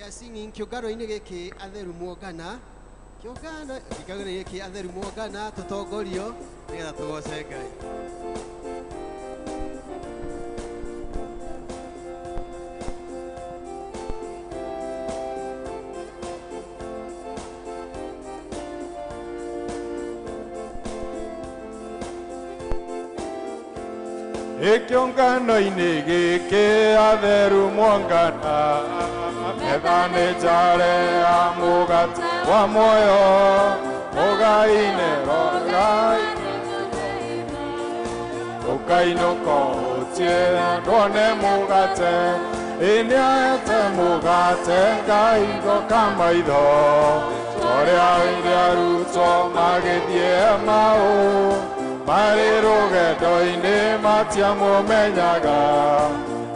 We are singing Kyogano inegeke atheru muogana. Kyogano inegeke atheru muogana tutongorio nigetha tugoce Ngai. Kyogano inegeke atheru muogana. Methane jare amugate wa moyo ogaine rogai okaino koche done mugate inyate mugate gaigo kamaido tore airia ruto magedie mau mariroge doine matiamo menyaga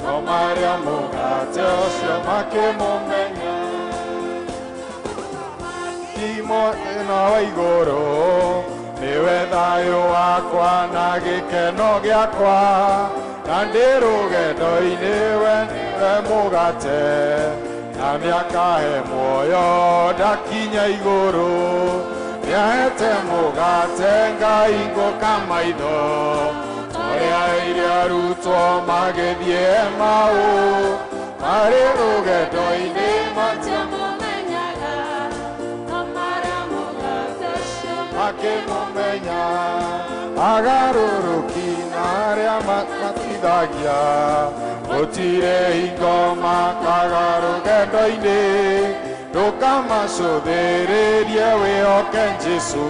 o Maria mugate osio makemo menya Kimo ena igoro niwe thayo wakwa na gikeno giakwa na ndiruge ndoini we niwe mugate na niakahe muoyo ndakinya iguru niahete mugate Ngai ngoka maitho Oria iria ruto magethie mau mariruge ndoini matiamo menyaga no Maria mugate makimumenya agaruruki naria matithagia gutire hingo makagaruge ndoini ndukamacuthiririe wihoke Jesu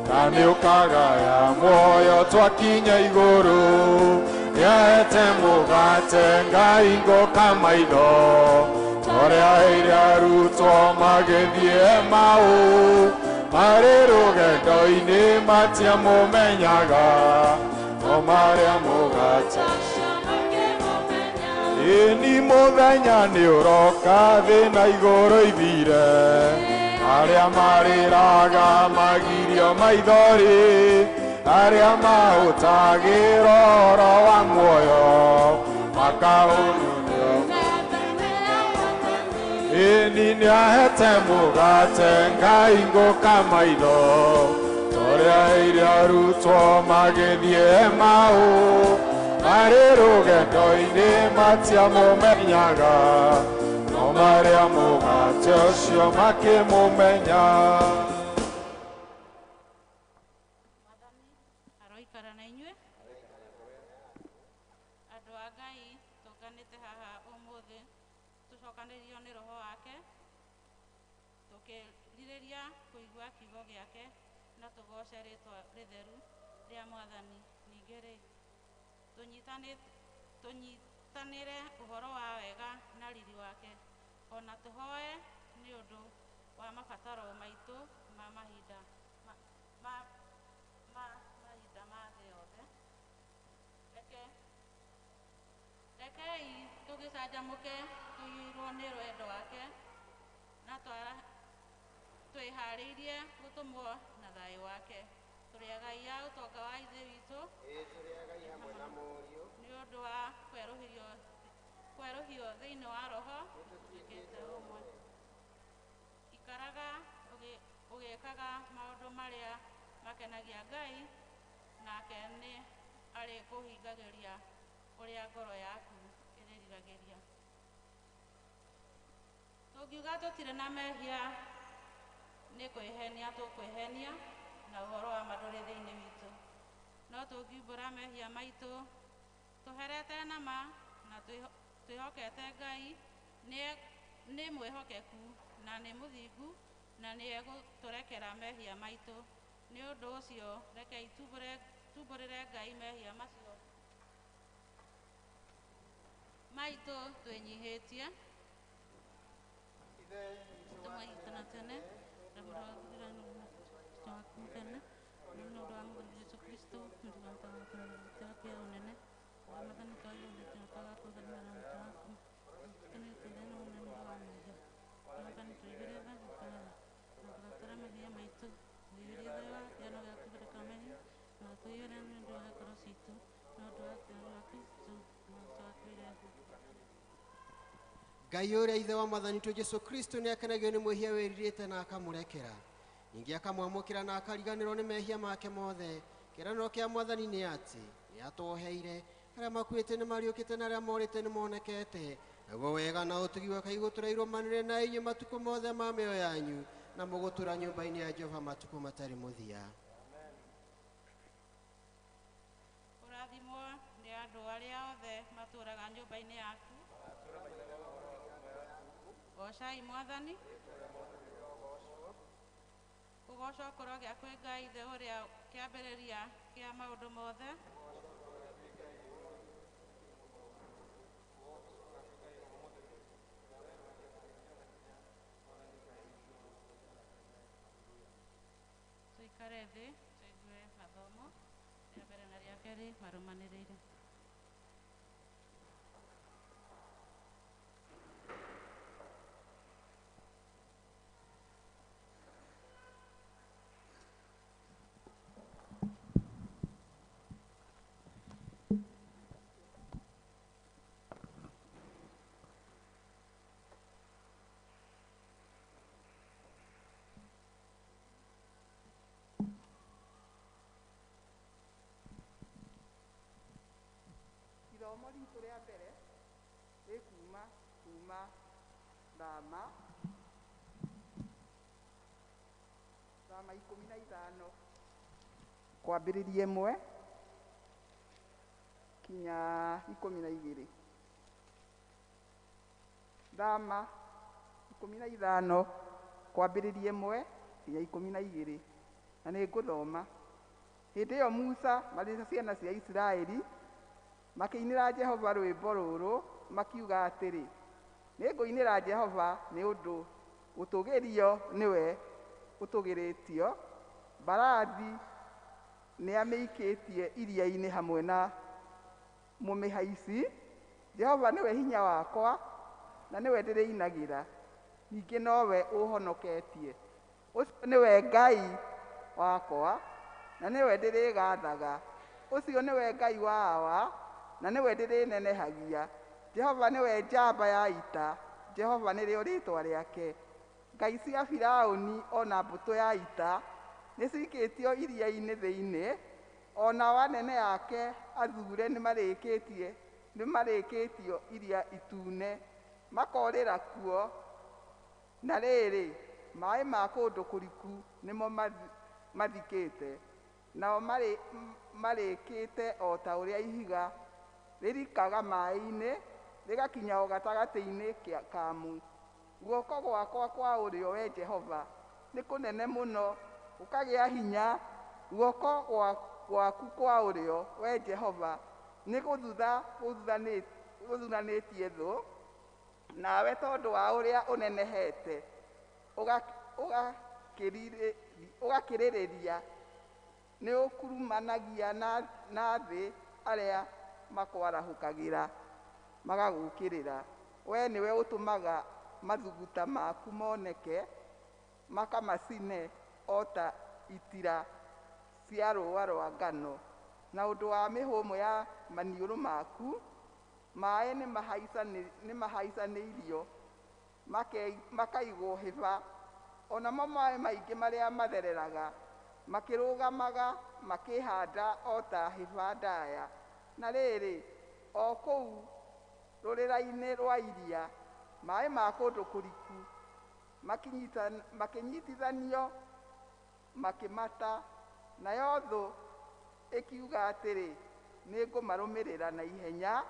na niukagaya muoyo twakinya iguru niahete mugate Ngai ngoka maitho toria iria ruto magethie mau mariruge ndoini matiamumenyaga no Maria mugate ini muthenya ni uroka thina iguru ithire aria mariraga magirio maithori aria mahutagira oro wa muoyo makaununio ini niahete mugate Ngai ngoka maitho toria iria ruto magethie mau mariruge ndoini matiamumenyaga no Maria mugate osio makimumenya aroikara na inyue andu a Ngai tukanite haha umuthi tucokanirio ni roho wake tukiririria kuigua kiugo giake na tugoce ritwa ritheru ria Mwathani ningiri tunyitanire uhoro wa wega na riri wake ona tuhoe ni undu wa mabataro maitu ma mahinda mahinda ma thĩ yothe rekei tugicanjamuke tuiyũirwo ni rwendo wake na twĩharĩirie gũtũmwo na thayũ wake tũrĩ agai a ũtonga wa ithe witũ nĩ ũndũ wa kwerũhio thĩinĩ wa roho tũtuĩkĩte ũmwe ikaraga ũgĩkaga maũndũ marĩa makenagia Ngai nake nĩ arĩ kũhingagĩria ũrĩa ngoro yaku ĩrĩriragĩria tũngiuga tũtirĩ na mehia nĩ kwĩhenia tũkwĩhenia na ũhoro wa mandũrĩ thĩinĩ witũ no tũngiumbũra mehia maitũ tũherete nama na twĩhokete Ngai nĩ mwĩhokeku na nĩ mũthingu na nĩ egũtũrekera mehia maitũ nĩ ũndũ ũcio rekei tumbũrĩre Ngai mehia macio maitũ twĩnyihĩtie tũmaitana tene Yesu Kristo unene Ramadhani kayo tunataka kuadhimisha Ramadhani tunataka Ramadhani tuigereza na tunataka maitu tuigereza yana ya kubaraka mehi na tuigereza ndio ya korositu na ndio ya Kristo na tuakwira Ngai ũrĩa ithe wa mwathani witũ Jesu Kristo nĩ akenagio nĩ mwĩhia wĩrirĩte na akamũrekera. Ningĩ akamwamũkĩra na akariganĩrwo nĩ mehia make mothe. Kĩĩranĩro kĩa mwathani nĩ atĩ nĩ atũheire arĩa makuĩte nĩ mariũkĩte na arĩa morĩte nĩ monekete. Naguo wega na ũtugi wake igũtũra irũmanĩrĩre na inyuĩ matukũ mothe ma mĩoyo yanyu, na mũgũtũra nyũmba-inĩ ya Jehova matukũ matarĩ mũthia. Kũrathimwo nĩ andũ arĩa othe matũũraga nyũmba-inĩ yaku. Gocai Mwathani. Kũgocwo kũrogĩa kwĩ Ngai ithe ũrĩa kĩambĩrĩria kĩa maũndũ mothe. Tũikare thĩ tũigue mathomo rĩa mbere na rĩa kerĩ marũmanĩrĩire. Ithomo ritũ rĩa mbere rĩkuma Thama 15 kwambĩrĩria 1 kinya 12. Thama 15 kwambĩrĩria 1 kinya 12. Na nĩ ngũthoma. Hĩndĩ ĩyo Musa marĩ na ciana cia Isiraeli makĩinĩra Jehova rwĩmbo rũrũ makiuga atĩrĩ: nĩngũinĩra Jehova nĩ ũndũ gũtũgĩrio nĩwe ũtũgĩrĩtio, mbarathi nĩ amĩikĩtie iria-inĩ hamwe na mũmĩhaici. Jehova nĩwe hinya wakwa na nĩwe ndĩrĩinagĩra, ningĩ nowe ũhonoketie. Ũcio nĩwe Ngai wakwa na nĩwe ndĩrĩgathaga. Ũcio nĩwe Ngai wa na nĩwe ndĩrĩnenehagia. Jehova nĩwe njamba ya ita, Jehova nĩrĩo rĩĩtwa rĩake. Ngai cia Firaũni ona mbũtũ ya ita nĩcikĩtio iria-inĩ thĩinĩ, ona anene ake athure nĩmarĩkĩtio iria itune, makorĩra kuo. Na rĩrĩ, maĩ ma kũndũ kũriku nĩmo mathikĩte, nao marĩkĩte o ta ũrĩa ihiga rĩrikaga maĩ-inĩ rĩgakinya o gatagatĩ-inĩ kamu. Guoko gwakwa kwa ũrĩo, we Jehova, nĩ kũnene mũno ũkagĩa hinya. Guoko gwaku kwa ũrĩo, we Jehova, nĩ gũthuthanĩtie thũ, nawe tondũ wa ũrĩa ũnenehete ũgakĩrĩrĩria. Nĩ ũkurumanagia na thĩ arĩa makwarahũkagĩra magagũkĩrĩra. We nĩwe ũtũmaga mathuguta maku moneke, makamacine o ta itira cia rũũa rwa ngano. Na ũndũ wa mĩhũmũ ya maniũrũ maku, maĩ nĩmahaicanĩirio makaigwo hĩba. Onamo maĩ maingĩ marĩa mathereraga makĩrũgamaga makĩhanda o ta hĩba ndaya. Na rĩrĩ, o kũu rũrĩra-inĩ rwa iria, maĩ ma kũndũ kũriku makĩnyitithanio makĩmata. Nayo thũ ĩkiuga atĩrĩ: nĩngũmarũmĩrĩra na ihenya,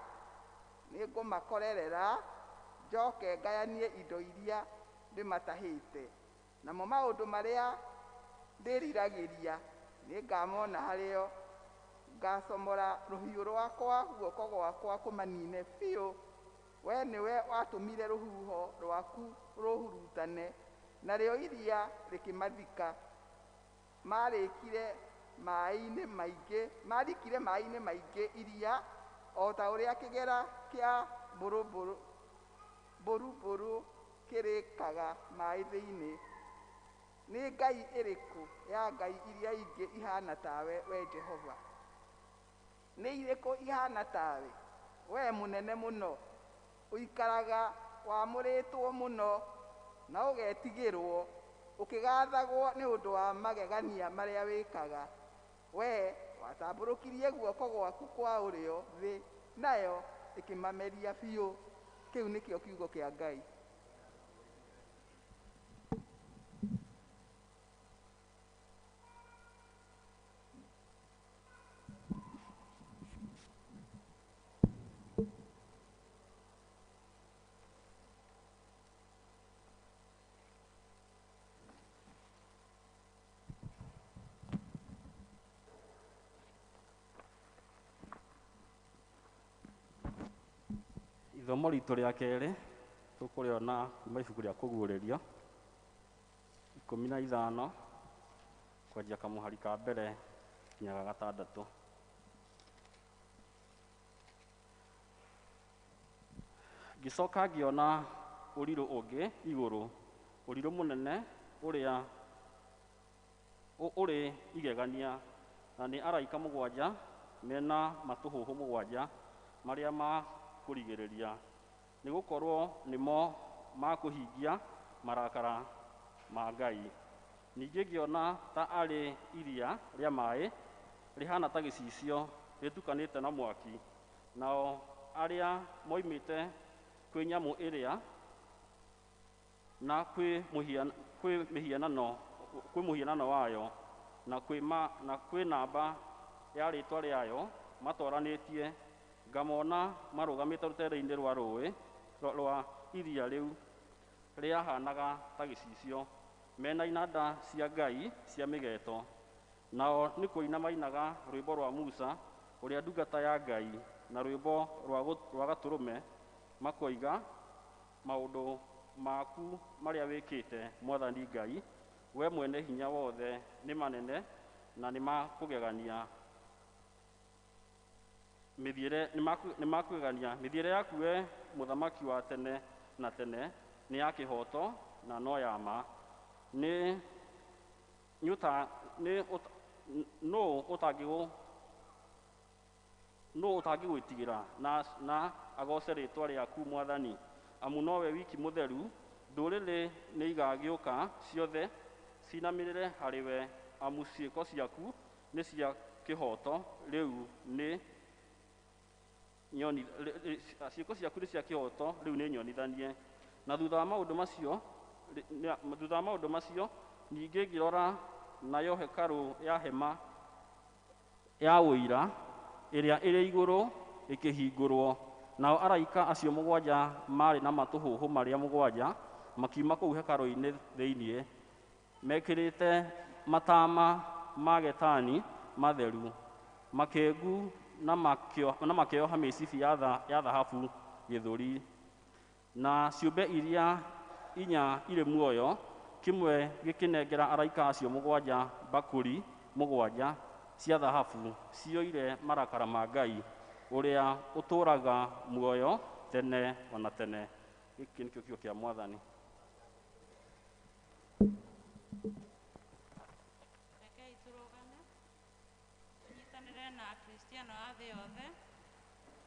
nĩngũmakorerera, njoke ngayanie indo iria ndĩmatahĩte. Namo maũndũ marĩa ndĩriragĩria nĩngamona harĩo, ngacomora rũhiũ rwakwa, guoko gwakwa kũmanine biũ. We nĩwe watũmire rũhuho rwaku rũhurutane, narĩo iria rĩkĩmathika. Marikire maĩ-inĩ maingĩ iria, o ta ũrĩa kĩgera kĩa mbũrũmbũrũ kĩrĩkaga maĩ thĩinĩ. Nĩ Ngai ĩrĩkũ ya ngai iria ingĩ ihana tawe, we Jehova? Nĩ irĩkũ ihana tawe? We mũnene mũno, ũikaraga wamũrĩtwo mũno na ũgetigĩrwo ũkĩgathagwo nĩ ũndũ wa magegania marĩa wĩkaga. We watambũrũkirie guoko gwaku kwa ũrĩo thĩ, nayo ĩkĩmameria biũ. Kĩu nĩkĩo kiugo kĩa Ngai. Ithomo ritũ rĩa kerĩ tũkũrĩona kuma ibuku rĩa kũguũrĩrio 15 kwanjia kamũhari ka mbere nginya ga 6. Ngĩcoka ngĩona ũrirũ ũngĩ igũrũ, ũrirũ mũnene ũrĩa ũrĩ igegania, na nĩ araika 7 mena matũhũhũ 7 marĩa makũrigĩrĩria, nĩ gũkorwo nĩmo makũhingia marakara ma Ngai. Ningĩ ngĩona ta arĩ iria rĩa maĩ rĩhana ta gĩcicio rĩtukanĩte na mwaki, nao arĩa moimĩte kwĩ nyamũ ĩrĩa na kwĩ mũhianano wayo na kwĩ namba ya rĩtwa rĩayo matwaranĩtie, ngamona marũgamĩte rũtere-inĩ rwa rũĩ rwa iria rĩu rĩahanaga ta gĩcicio, mena inanda cia Ngai cia mĩgeeto, nao nĩ kũina mainaga rwĩmbo rwa Musa ũrĩa ndungata ya Ngai, na rwĩmbo rwa gatũrũme, makoiga maũndũ maku marĩa wĩkĩte Mwathani Ngai, we mwene hinya wothe nĩ manene na nĩ makũgegania. Mĩthiĩre yaku we mũthamaki wa tene na tene nĩ ya kĩhoto na no ya ma. Nũũ ũtangĩgwĩtigĩra na agoce rĩtwa rĩaku Mwathani? Amu nowe wiki mũtheru. Ndũrĩrĩ nĩ igagĩũka ciothe cinamĩrĩre harĩ we, amu ciĩko ciaku nĩ cia kĩhoto, rĩu nĩ nyonithanie. Na thutha wa maũndũ macio ningĩ ngĩrora, nayo hekarũ ya hema ya ũira ĩrĩa ĩrĩ igũrũ ĩkĩhingũrwo, nao araika acio 7 marĩ na matũhũhũ marĩa 7 makiuma kũu hekarũ-inĩ thĩiniĩ, mekĩrĩte matama ma getani matheru, makengu na makĩoha mĩcibi ya thahabu gĩthũri. Na ciũmbe iria 4 irĩ muoyo, kĩmwe gĩkĩnengera araika acio 7 mbakũri 7 cia thahabu ciyũire marakara ma Ngai ũrĩa ũtũũraga muoyo tene ona tene. Gĩkĩ nĩkĩo kiugo kĩa Mwathani. Rekei tũrũgame tũnyitanĩre na Akristiano a thĩ yothe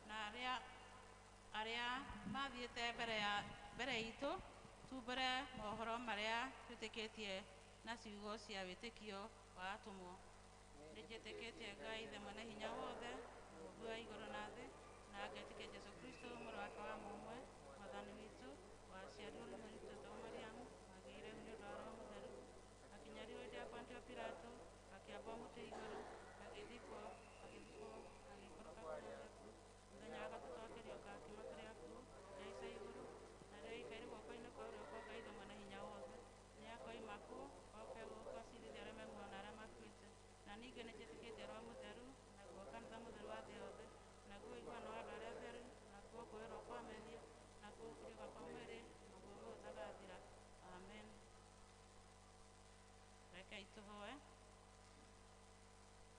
na arĩa mathiĩte mbere itũ, tumbũre mohoro marĩa twĩtĩkĩtie na ciugo cia wĩtĩkio wa atũmwo. Nĩnjĩtĩkĩtie Ngai Ithe mwene hinya wothe, Mũmbi wa igũrũ na thĩ, na ngetĩkia Jesũ Kristo mũrũ wake wa mũmwe, Mwathani witũ, waciarirwo nĩ mwarĩ Mariamu, agĩire nĩ ũndũ wa Roho Mũtheru, akinyariirwo hĩndĩ ya Pontio Pilato, akĩambwo mũtĩ igũrũ, agĩthikwo, agĩikũrũka kuuma gĩkuũ, mũthenya wa gatatũ akĩriũka akiuma kũrĩ akuũ, ahaica igũrũ, na rĩu aikarĩire guoko-inĩ kwa ũrĩo kwa Ngai Ithe mwene hinya wothe. Nĩakoima kuo oke gũgacirithia arĩa memuoyo na arĩa makuĩte. Na ningĩ nĩnjĩtĩkĩtie Roho Mũtheru, naguo kanitha mũtheru wa thĩ yothe, naguo ũiguano wa andũ arĩa atheru, nakuo kwĩrwo kwa mehia, nakuo gũkiriũka kwa mwĩrĩ, naguo muoyo ũtagathira. Amen. Rekei tũhoe.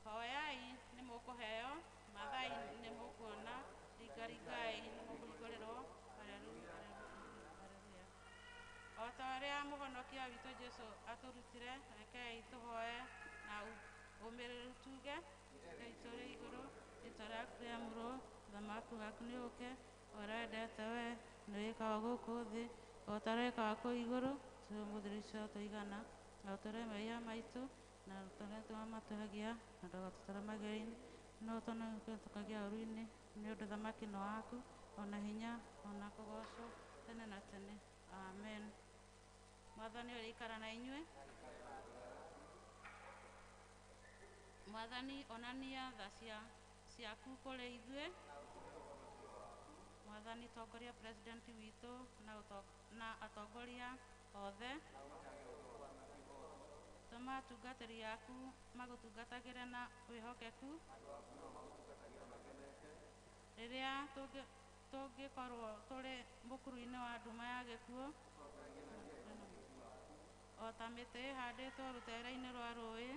Hoyai nĩ mũkũheo, mathai nĩ mũkuona, ringaringai nĩ mũkũhingũrĩrwo. Haleluya. O ta ũrĩa mũhonokia witũ Jesũ atũrutire, rekei tũhoe na ũmĩrĩru tuge: Ngai tũrĩ igũrũ, rĩĩtwa rĩaku rĩamũrwo, ũthamaki waku nĩ ũũke, ũrĩa wendete we nĩ wĩkaga gũkũ thĩ o ta wĩkaga kũu igũrũ. Tũmũthĩrĩcio tũigana na ũtũre mehia maitũ na ũtũre tũmamatũhagia na ndũgatũtware magerio-inĩ no tũkagĩa ũru-inĩ nĩ ũndũ thamaki nĩ waku ona hinya ona kũgocwo tene na tene. Amen. Mwathani ũrĩikara na inyuĩ. Mwathani onania tha ciaku kũrĩ ithuĩ. Mwathani tongoria president witũ na atongoria othe. Tũma atungatĩri aku magũtungatagĩre na wĩhokeku. Rĩrĩa tũngĩkorwo tũrĩ mũkuru-inĩ wa nduma ya gĩkuũ o ta mĩtĩ ĩhandĩtwo rũtere-inĩ rwa rũĩ,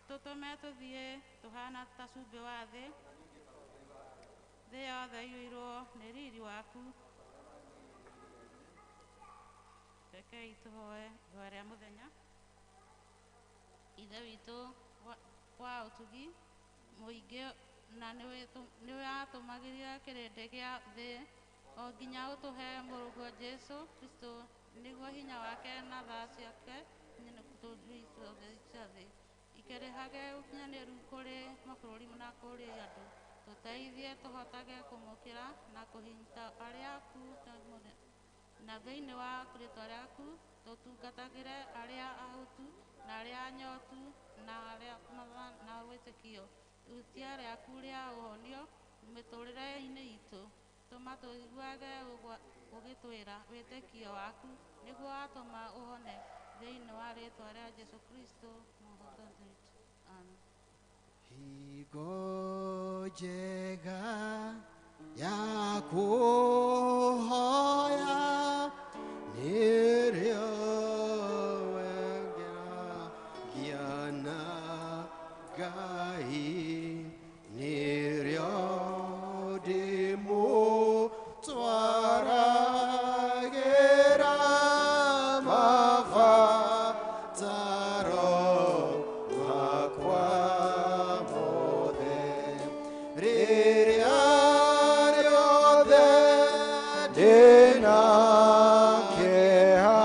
tũtũme tũthiĩ tũhana ta cumbĩ wa thĩ. Thĩ yothe ĩiyũirwo nĩ riri waku. Rekei tũhoe ihoya rĩa mũthenya. Ithe witũ wa ũtugi mũingĩ na nĩ watũmagĩria kĩrĩndĩ gĩa thĩ o nginya ũtũhe mũrũguo Jesũ Kristo nĩguo hinya wake na tha ciake ciothe ikĩrĩhage ũkinyanĩru kũrĩ mabũrũri na kũrĩ andũ. Tũteithie tũhotage kũmũkĩra na kũhinga arĩa aku na thĩinĩ wa rĩĩtwa rĩaku tũtungatagĩre arĩa ahũtu na arĩa anyotu na arĩa na wĩtĩkio. Ihutia rĩaku rĩa ũhonio mĩtũrĩre-inĩ itũ. Tũma tũiguage ũgĩtwĩra wĩtĩkio waku nĩguo watũma ũhone thĩinĩ wa rĩĩtwa rĩa Jesũ Kristo mũhootani witũ. Amen. Hingo njega ya kũhoya nĩrĩo wengeragia na Ngai, nĩrĩo ndĩmũtwaragĩra mabataro makwa mothe. Rĩrĩa rĩothe ndĩna kĩeha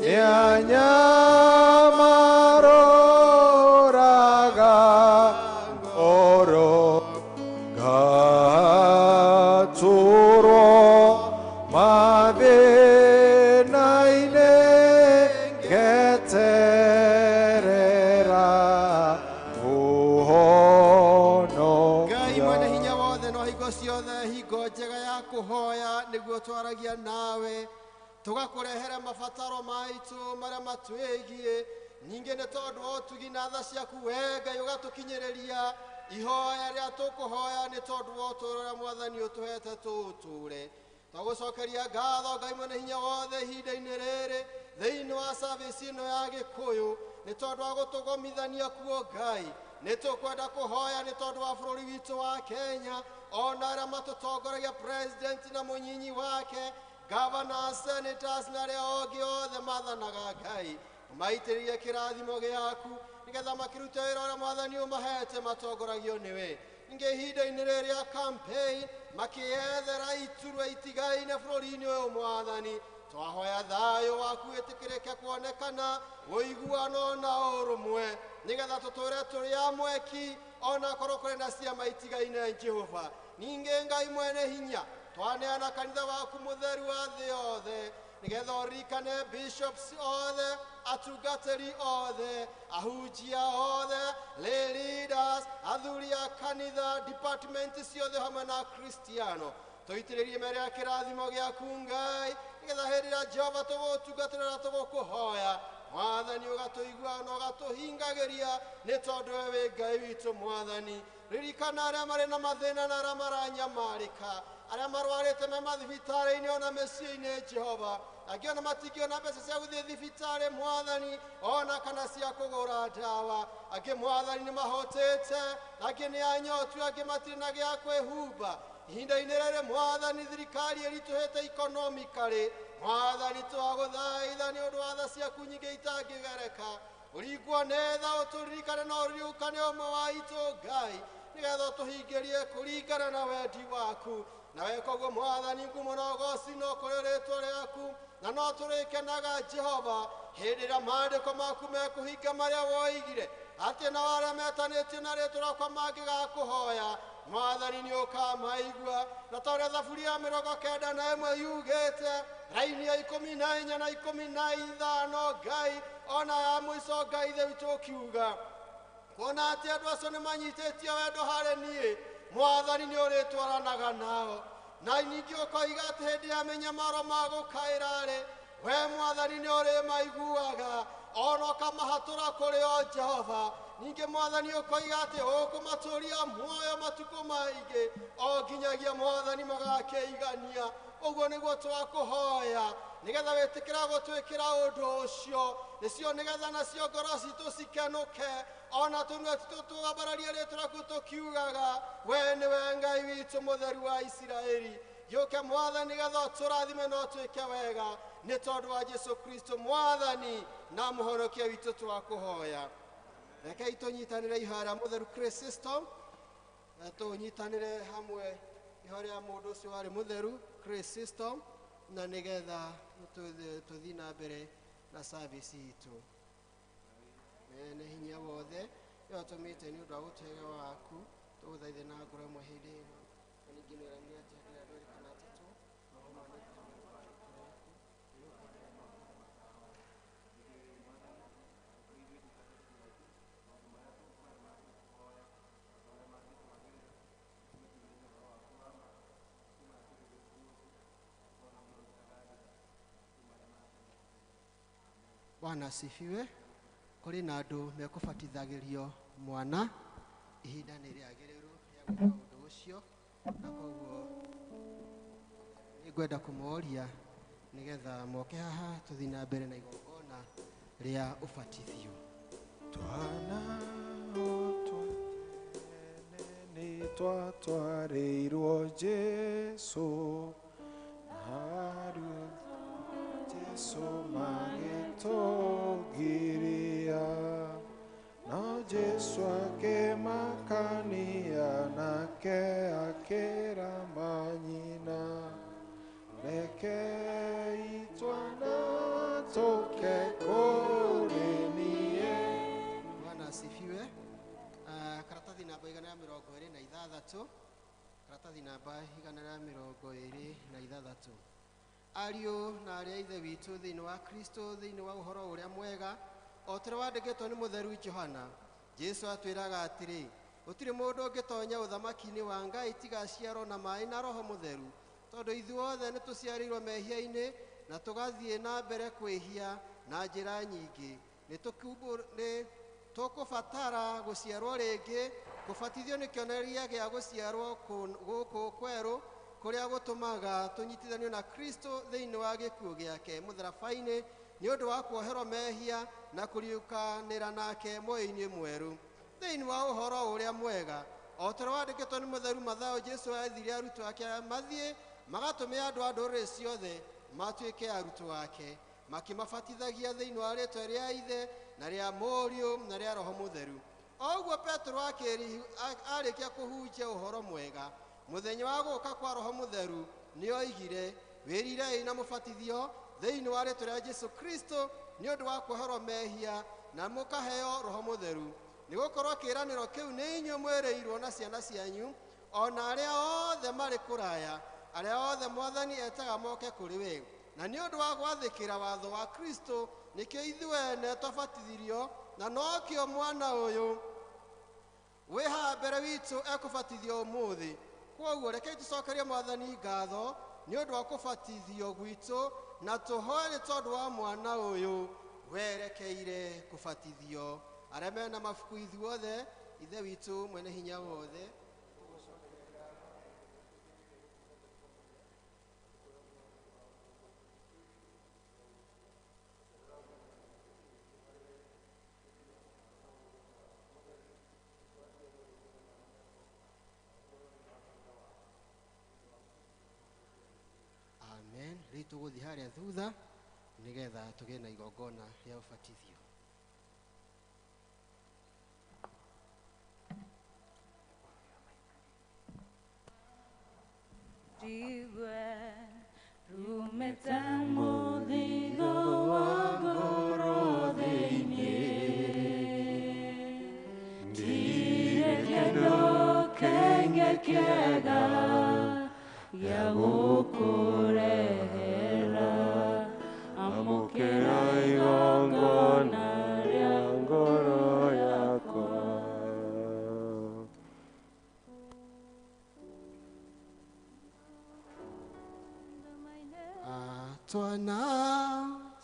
nĩanyamaroraga ngoro ngatũrwo mathĩna-inĩ ngeterera ũhonokio. Ngai mwene hinya wothe no hingo ciothe hingo njega ya kũhoya nĩguo twaragia nawe tũgakũrehere mabataro maitũ marĩa matwĩgiĩ. Ningĩ nĩ tondũ wa ũtugi na tha ciaku we Ngai ũgatũkinyĩrĩria ihoya rĩa tũkũhoya nĩ tondũ wa ũtũũro ũrĩa Mwathani ũtũhete tũũtũũre. Twagũcokeria ngatho Ngai mwene hinya wothe ihinda-inĩ rĩrĩ thĩinĩ wa service ĩno ya Gĩkũyũ nĩ tondũ wa gũtũgomithania kuo Ngai. Nĩ tũkwenda kũhoya nĩ tondũ wa bũrũri witũ wa Kenya ona arĩa matũtongoragia president na mũnyinyi wake, governors, senators na arĩa angĩ othe mathanaga Ngai. Maitĩrĩrie kĩrathimo gĩaku nĩgetha makĩrute wĩra ũrĩa Mwathani ũmahete matongoragio nĩwe. Ningĩ ihinda-inĩ rĩrĩ rĩa campaign makĩethera iturwa itigaine bũrũri-inĩ ũyũ Mwathani. Twahoya thayũ waku wĩtĩkĩrĩke kuonekana, ũiguano na ũrũmwe nĩgetha tũtũũre tũrĩ amweki ona korwo kũrĩ na ciama itigaine Jehova. Ningĩ Ngai mwene hinya twaneana kanitha waku mũtheru wa thĩ yothe nĩgetha ũririkane bishops othe, atungatĩri othe, ahunjia othe, lay leaders, athuri a kanitha, department ciothe hamwe na Kristiano. Tũitĩrĩrie mbere ya kĩrathimo gĩaku Ngai nĩgetha hĩndĩ ĩrĩa Jehova tũgũtungatĩra na tũgũkũhoya Mwathani ũgatũigua na ũgatũhingagĩria nĩ tondũ we wĩ Ngai witũ Mwathani. Ririkana arĩa marĩ na mathĩna na arĩa maranyamarĩka, arĩa marwarĩte me mathibitarĩ-inĩ ona mĩciĩ-inĩ Jehova, angĩ ona matingĩona mbeca cia gũthiĩ thibitarĩ Mwathani ona kana cia kũgũra ndawa, angĩ Mwathani nĩ mahotete, angĩ nĩ anyotu, angĩ matirĩ na gĩa kwĩhumba. Ihinda-inĩ rĩrĩ Mwathani thirikari ĩritũhĩte economically, Mwathani twagũthaitha nĩ ũndũ wa tha ciaku nyingĩ itangĩgereka, ũringwo nĩ tha ũtũririkane na ũririkane ũmwe wa itũ Ngai nigetha tuhingirie kuringana na wendi waku nawe koguo mwathani ngumo na ũgooci no kũrĩ rĩĩtwa rĩaku na no tũrĩkenaga Jehova hĩndĩ ĩrĩa maandĩko maku mekũhinga marĩa woigire atĩ na arĩa metanĩtio na rĩĩtwa rĩakwa mangĩgakũhoya mwathani nĩ ũkamaigua na ta ũrĩa thaburi ya 91 yugĩte raini ya 14 na 15 Ngai ona ya mũico Ngai ithe witũ ũkiuga kuona atĩ andũ acio nĩ manyitĩtie wendo harĩ niĩ mwathani nĩ ũrĩtwaranaga nao na ningĩ ũkoiga atĩ hĩndĩ ya mĩnyamaro magũkaĩra-rĩ we mwathani nĩ ũrĩmaiguaga ona ũkamahatũra kũrĩ o Jehova ningĩ mwathani ũkoiga atĩ ũkũmatũũria muoyo matukũ maingĩ o nginyagia mwathani magakĩigania ũguo nĩguo twakũhoya nĩgetha wĩtĩkĩra gũtwĩkĩra ũndũ ũcio nĩcio nĩgetha nacio ngoro citũ cikenũke ona tũnua titũ tũgambararie rĩĩtwa rĩaku tũkiugaga we nĩwe Ngai witũ mũtheru wa Isiraeli gĩũke mwathani nĩgetha ũtũrathime na ũtwĩke wega nĩ tondũ wa Jesũ Kristo mwathani na mũhonokia witũ twakũhoya rekei tũnyitanĩre ihoya rĩa mũtheru Kristo tũnyitanĩre hamwe ihoya rĩa mũndũ ũcio warĩ mũtheru Kristo na nĩgetha tũthiĩ na mbere na service itũ nĩ hinya wothe ĩyo tũmĩte nĩ ũndũ wa ũtege waku tũgũthaithe na ngoro ĩmwe hĩndĩ ĩno na ningĩ nĩũramenya atĩ hĩndĩ ĩrĩa ndũrĩkana atatũ Bwana asifiwe. Kũrĩ na andũ mekũbatithagĩrio mwana ihinda nĩ rĩagĩrĩru rĩa gwĩka ũndũ ũcio na koguo nĩngwenda kũmoria nĩgetha moke haha tũthiĩ na mbere na igongona rĩa ũbatithio. Twana nĩ twatwarĩirwo Jesũ Jesũ magĩtũgiria no Jesũ akĩmakania nake akĩra manyina rekei twana tũke kũrĩ niĩ. Bwana asifiwe. Karatathi namba 126 karatathi namba 126 Ariũ na arĩa ithe witũ thĩinĩ wa Kristo thĩinĩ wa ũhoro ũrĩa mwega o tũrĩa wandĩkĩtwo nĩ mũtheru Johana Jesũ atwĩraga atĩrĩ gũtirĩ mũndũ ũngĩtonya ũthamaki-inĩ wa Ngai tiga aciarwo na maaĩ na Roho Mũtheru tondũ ithuothe nĩ tũciarĩirwo mehia-inĩ na tũgathiĩ na mbere kwĩhia na njĩra nyingĩ nĩ tũkũbatara gũciarwo rĩngĩ kũbatithio nĩ kĩonereria gĩa gũciarwo gũkũ kwerũ kũrĩa gũtũmaga tũnyitithanio na Kristo thĩinĩ wa gĩkuũ gĩake mũtharaba-inĩ nĩ ũndũ wa kuoherwo mehia na kũriũkanĩra nake muoyo-inĩ mwerũ thĩinĩ wa ũhoro ũrĩa mwega o tũrĩa wandĩkĩtwo nĩ mũtheru Mathayo Jesũ ethire arutwo ake mathiĩ magatũme andũ a ndũrĩrĩ ciothe matuĩke arutwo ake makĩmabatithagia thĩinĩ wa rĩĩtwa rĩa Ithe na rĩa Mũriũ na rĩa Roho Mũtheru o ũguo Petero arĩkia kũhunjia ũhoro mwega mũthenya wa gũũka kwa Roho Mũtheru nĩ oigire wĩrirei na mũbatithio thĩinĩ wa rĩĩtwa rĩa Jesũ Kristo nĩ ũndũ wa kuoherwo mehia na mũkaheo Roho Mũtheru nĩgũkorwo kĩĩranĩro kĩu nĩ inyuĩ mwĩrĩirwo na ciana cianyu ona arĩa othe marĩ kũraya arĩa othe mwathani etaga moke kũrĩ we na nĩ ũndũ wa gwathĩkĩra watho wa Kristo nĩkĩo ithuene twabatithirio na nokĩo mwana ũyũ wĩ haha mbere witũ ekũbatithio ũmũthĩ koguo rekei tũcokerie mwathani ngatho nĩ ũndũ wa kũbatithio gwitũ na tũhoe nĩ tondũ wa mwana ũyũ werekeire kũbatithio arĩa mena mabuku ithuothe ithe witũ mwene hinya wothe rĩu tũgũthiĩ harĩa thutha nĩgetha tũgĩe na igongona rĩa ũbatithio. twana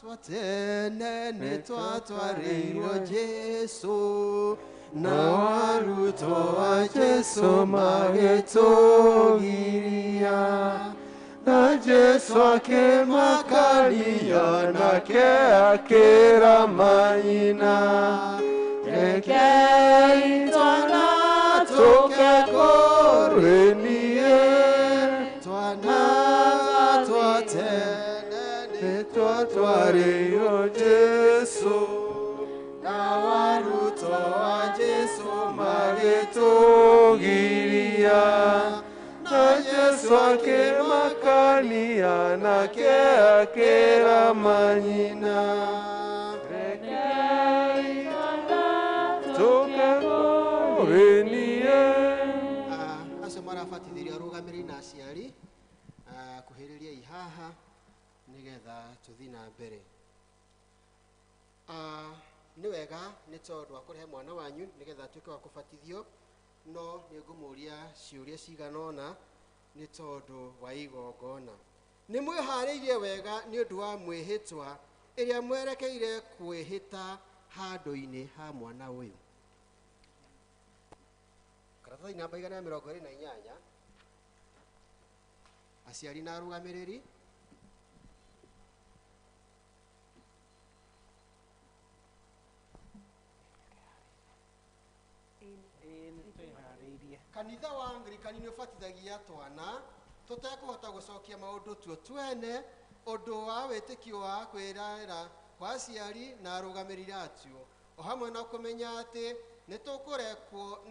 twatene nĩ twatwarĩirwo Jesu na arutwo a Jesu magĩtũgiria na Jesu akĩmakania nake akĩra manyina rekei twana tũke kũrĩ niĩ twana twatene nĩ twatwarĩirwo Jesu na arutwo a Jesu magĩtũgiria na Jesu akĩmakania nake akĩra manyina rekei tũke kũrĩ niĩ. Acio marabatithĩrio arũgamĩrĩri na aciari kuhĩrĩria ihaha nĩgetha tũthiĩ na mbere. Nĩ wega nĩ tondũ wa kũrehe mwana wanyu nĩgetha atuĩke wa kũbatithio, no nĩ ngũmũria ciũria cigana ũna nĩ tondũ wa igongona. Nĩ mwĩharĩirie wega nĩ ũndũ wa mwĩhĩtwa ĩrĩa mwerekeire kwĩhĩta handũ-inĩ ha mwana ũyũ? Karatathi namba 128 aciari na arũgamĩrĩri. Kanitha wa Anglikani nĩ ũbatithagia twana tũtekũhota gũcokia maũndũ tuo twene ũndũ wa wĩtĩkio wa kwĩrĩra kwa aciari na arũgamĩrĩri atuo, o hamwe na kũmenya atĩ nĩ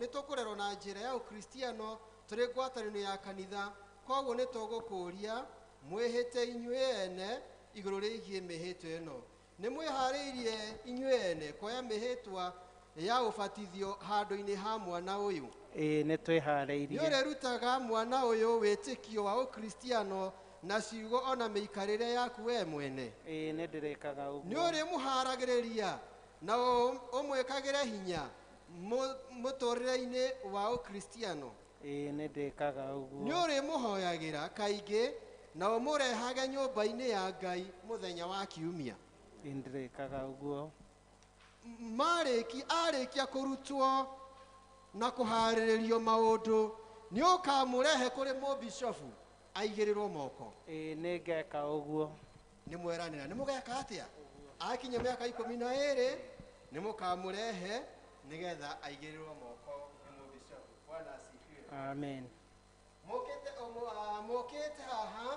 tũkũrerwo na njĩra ya ũkristiano tũrĩ ngwatanĩro ya kanitha. Koguo nĩ tũgũkũria mwĩhĩte inyuĩ ene igũrũ rĩgiĩ mĩhĩtwa ĩno. Nĩ mwĩharĩirie inyuĩ ene kuoya mĩhĩtwa ya ũbatithio handũ-inĩ ha mwana ũyũ? Nĩ twĩharĩirie. Nĩ ũrerutaga mwana ũyũ wĩtĩkio wa ũkristiano na ciugo ona mĩikarĩre yaku we mwene? Nĩ ndĩrĩkaga ũguo. Nĩ ũrĩmũharagĩrĩria na ũmwĩkagĩre hinya mũtũrĩre-inĩ wa ũkristiano? Nĩ ndĩkaga ũguo. Nĩ ũrĩmũhoyagĩra kaingĩ na ũmũrehage nyũmba-inĩ ya Ngai mũthenya wa kiumia? Nĩ ndĩrĩkaga ũguo. Arĩkia kũrutwo na kũharĩrĩrio maũndũ nĩ ũkamũrehe kũrĩ mũbishofu aigĩrĩrwo moko? Nĩ ngeka ũguo. Nĩ mweranĩra nĩ mũgeka atĩa? Akinya mĩaka 12 nĩ mũkamũrehe nĩgetha aigĩrĩrwo moko nĩ mũbishofu. Bwana asifiwe. Amen. Mũkĩte haha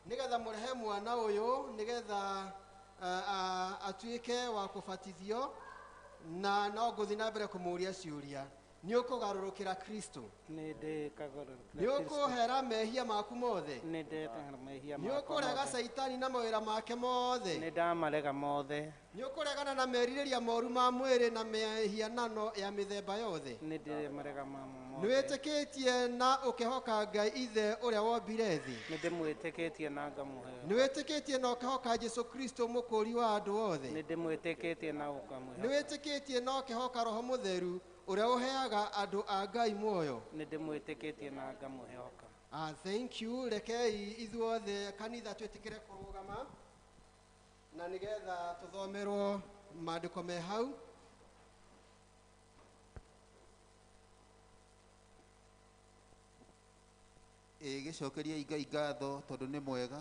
nĩgetha mũrehe mwana ũyũ nĩgetha atuĩke wa kũbatithio, na no ngũthiĩ na mbere kũmũria ciũria. Nĩ ũkũgarũrũkĩra Kristo? Nĩ ndĩkagarũrũkĩra Kristo. Nĩ ũkũhera mehia maku mothe? Nĩ ndehera mehia makwa mothe. Nĩ ũkũrega Saitani na mawĩra make mothe? Nĩ ndamarega mothe. Nĩ ũkũregana na merirĩria moru ma mwĩrĩ na mĩhianano ya mĩthemba yothe? Nĩ ndĩmarega mothe. Nĩ wĩtĩkĩtie na ũkĩhoka Ngai Ithe ũrĩa wombire thĩ? Nĩ ndĩmwĩtĩkĩtie na ngamũhe. Nĩ wĩtĩkĩtie na ũkĩhoka Jesu Kristo mũkũri wa andũ othe? Nĩ ndĩmwĩtĩkĩtie na ũkamũhe. Nĩ wĩtĩkĩtie na ũkĩhoka Roho Mũtheru ũrĩa ũheaga andũ a Ngai muoyo? Nĩ ndĩmwĩtĩkĩtie na ngamũheoka. Thank you. Rekei ithuothe kanitha twĩtĩkĩre kũrũgama na nĩgetha tũthomerwo maandĩko me hau. Gĩcokerie Ngai ngatho tondũ nĩ mwega.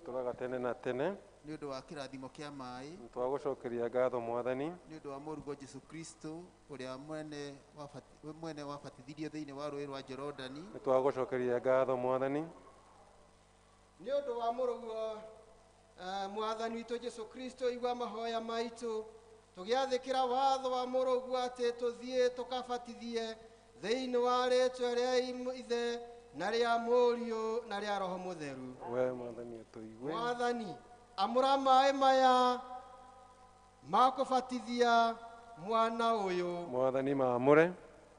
Tũraga tene na tene nĩ ũndũ wa kĩrathimo kĩa maĩ. Twagũcokeria ngatho Mwathani nĩ ũndũ wa mũrugo Jesu Kristo ũrĩa mwene wabatithirio thĩinĩ wa rũĩ rwa Jorodani. Nĩ twagũcokeria ngatho Mwathani nĩ ũndũ wa mũrugo Mwathani witũ Jesu Kristo igua mahoya maitũ tũgĩathĩkĩra watho wa mũrugo atĩ tũthiĩ tũkabatithie thĩinĩ wa rĩĩtwa rĩa Ithe na rĩa Mũriũ na rĩa Roho Mũtheru. We Mwathani atũigue. Mwathani amũra maĩ maya ma kũbatithia mwana ũyũ. Mwathani maamũre.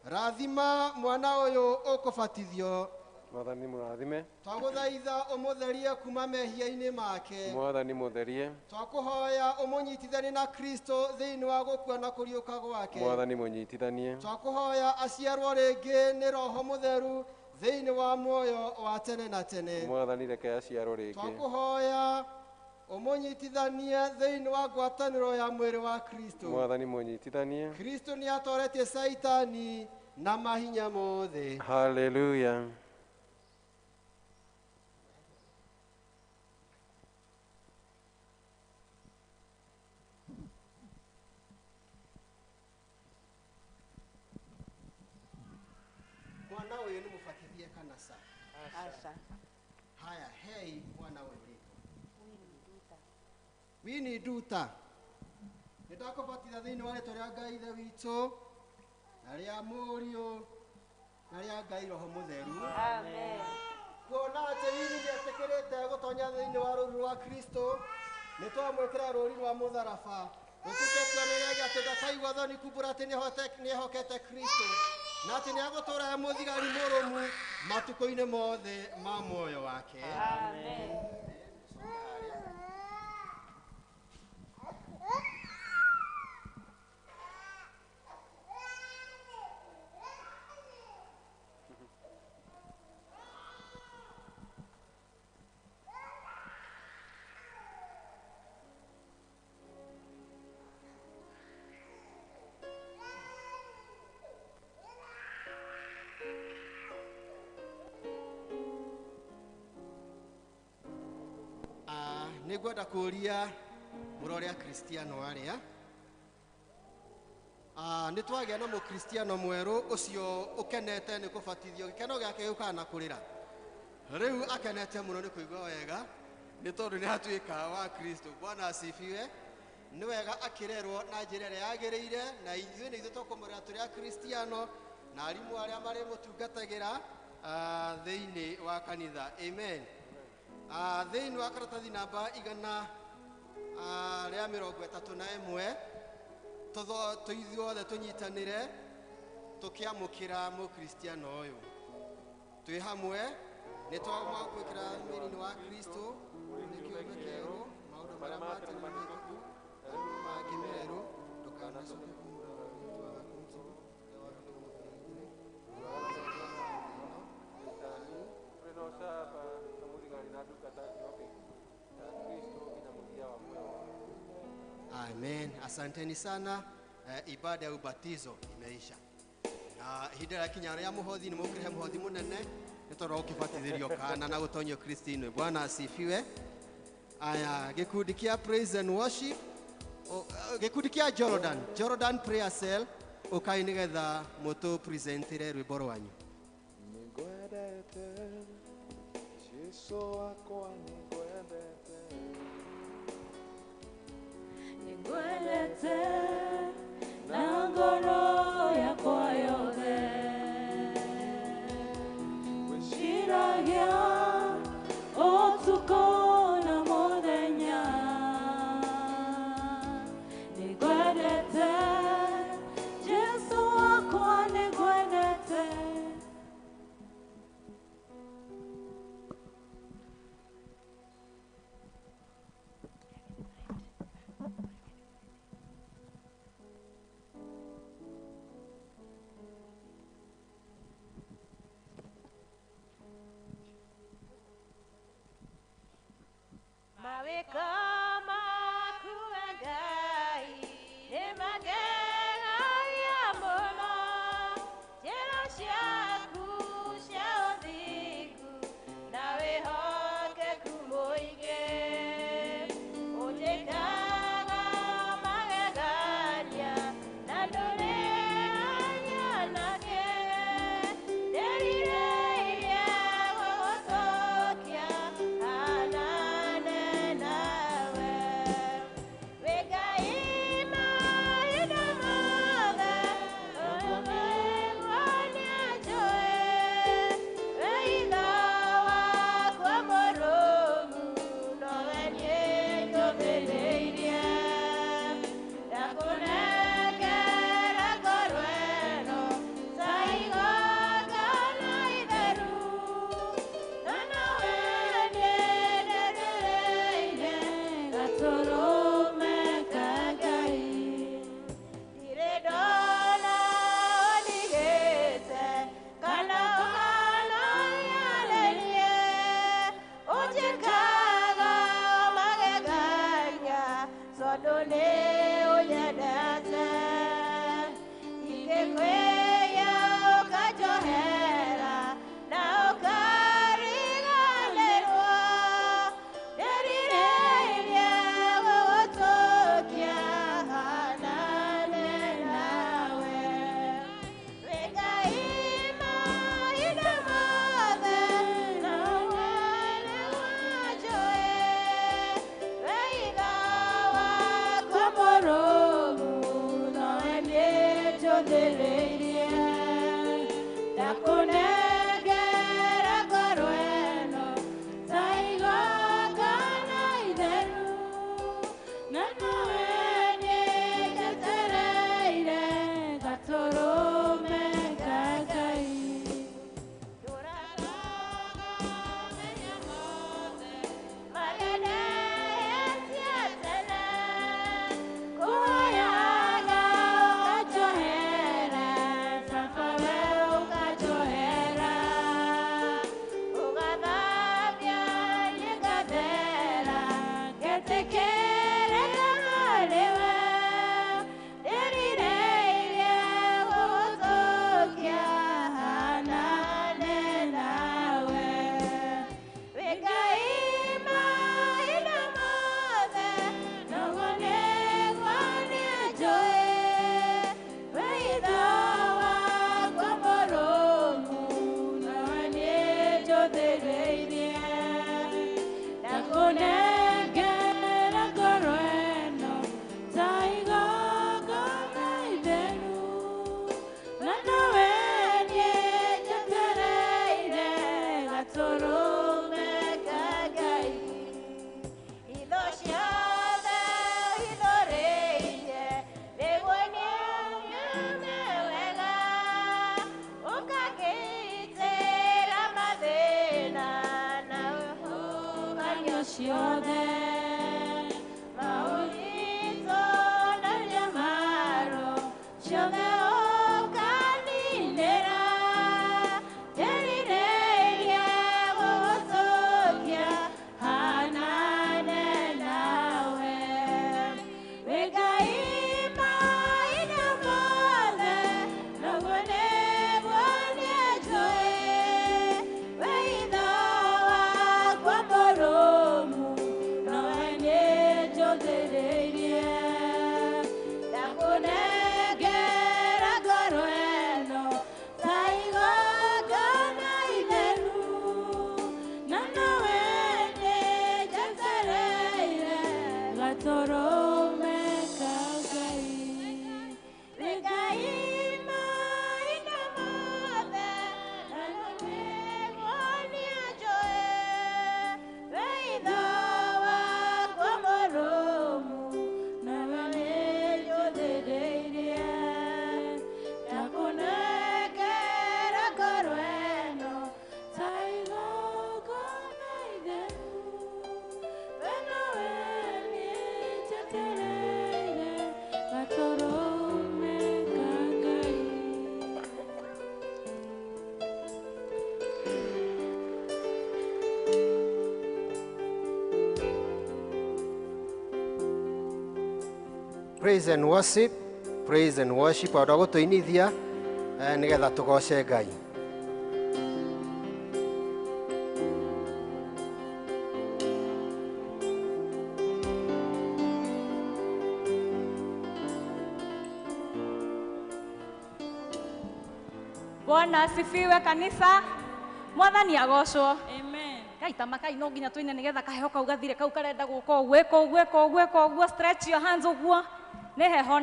Rathima mwana ũyũ ũkũbatithio. Mwathani mũrathime. Twagũthaitha ũmũtherie kuma mehia-inĩ make. Mwathani mũtherie. Twakũhoya ũmũnyitithanie na Kristo thĩinĩ wa gũkua na kũriũka gwake. Mwathani mũnyitithanie. Twakũhoya aciarwo rĩngĩ nĩ Roho Mũtheru thĩinĩ wa muoyo wa tene na tene. mwathani reke aciarwo rĩngĩ. Twakũhoya ũmũnyitithanie thĩinĩ wa ngwatanĩro ya mwĩrĩ wa Kristo. mwathani mũnyitithanie. Kristo nĩ atoretie Saitani na mahinya mothe. Haleluya. Mwana ũyũ nĩ mũbatithie kana sa? Asa. Haya, hei mwana ũyũ rĩtwa. Winnie Nduta. Nĩndakũbatitha thĩinĩ wa rĩtwa rĩa Ngai Ithe witũ na rĩa Mũriũ na rĩa Ngai Roho Mũtheru. Amen. Kuona atĩ Winnie nĩetĩkĩrĩte gũtonya thĩinĩ wa rũũru rwa Kristo, nĩtwamwĩkĩra rũũri rwa mũtharaba. Gũtuĩke kĩonereria atĩ ndakaigua thoni kumbũra atĩ nĩehokete Kristo na atĩ nĩagũtũũra e mũthigari mũrũmu matukũ-inĩ mothe ma muoyo wake. Amen. Nĩngwenda kũria mũrore Kristiano arĩa nĩtwagĩa na mũkristiano mwerũ ũcio ũkenete nĩ kũbatithio, gĩkeno gĩake gĩũkaga na kũrĩra. Rĩu akenete mũno nĩ kũigua wega nĩ tondũ nĩ atuĩka wa Kristo. Bwana asifiwe. Nĩ wega akĩrerwo na njĩra ĩrĩa yagĩrĩire, na ithuĩ nĩ ithuĩ tũkũmũrera tũrĩ akristiano na arimũ arĩa marĩmũtungatagĩra thĩinĩ wa kanitha. Amen. Thĩinĩ wa karatathi namba 131 tũithuothe tũnyitanĩre tũkĩamũkĩra mũkristiano ũyũ. Twĩ hamwe nĩ twamwĩkĩra mwĩrĩ-inĩ wa Kristo nĩ kĩũmbe kĩerũ, maũndũ marĩa ma tene mahĩtũku na rĩu mangĩ merũ, ndũkanacoke kumũra witũ wa Kristo na wa Kristo. Amen. Asanteni sana. Ibada ya ubatizo imeisha. Na hida ya kinyara ya muhodhi ni mukrihe muhodhi munene. Nitoro ukibatithĩrio kana na gũtonyio Kristo-inĩ. Bwana asifiwe. Aya, gĩkundi kĩa praise and worship. Gĩkundi kĩa Jordan prayer cell. Ũkai nĩgetha mũtũ presentire rwĩmbo rwanyu. Nĩngwendete Jesũ wakwa nĩngwendete. Nĩngwendete na ngoro yakwa yothe. Ngwĩciragia ũtukũ na mũthenya. Nĩngwendete Jesũ wakwa nĩngwendete. Mawĩko maku Ngai nĩ magenagia mũno. Njĩra ciaku cia ũthingu na wĩhokeku mũingĩ. Ũnjĩkaga magegania na ndũrĩ anyanake. Ndĩrirĩirie gũgũcokia hanane nawe. ciothe maũritũ na nyamaro ciothe ũkaninĩra ndĩrirĩirie gũgũtũkia hanane nawe wĩ Ngai mahinda mothe naguo nĩguo niĩ njũĩ wĩ ithe wakwa mũrũmu nowe nĩnjũthĩrĩirie ndakũnengera ngoro ĩno ta igongona itheru na nowe nĩnjetereire gatũrũme ka Ngai wĩ Ngai mahinda mothe naguo nĩguo niĩ njũĩ wĩ ithe wakwa mũrũmu nawe nĩnjũthĩrĩirie ndakũnengera ngoro ĩno ta igongona itheru we nowe nĩnjetereire gatũrũme ka Ngai. Praise and worship, praise and worship. Aũndũ a gũtũinithia nĩgetha tũgoce Ngai. Bwana asifiwe kanisa. Mwathani agocwo. Amen. Kaita makai no nginya twine nigetha kaheho kau gathire kau karenda guko gwe stretch your hands uguo. Nĩ heho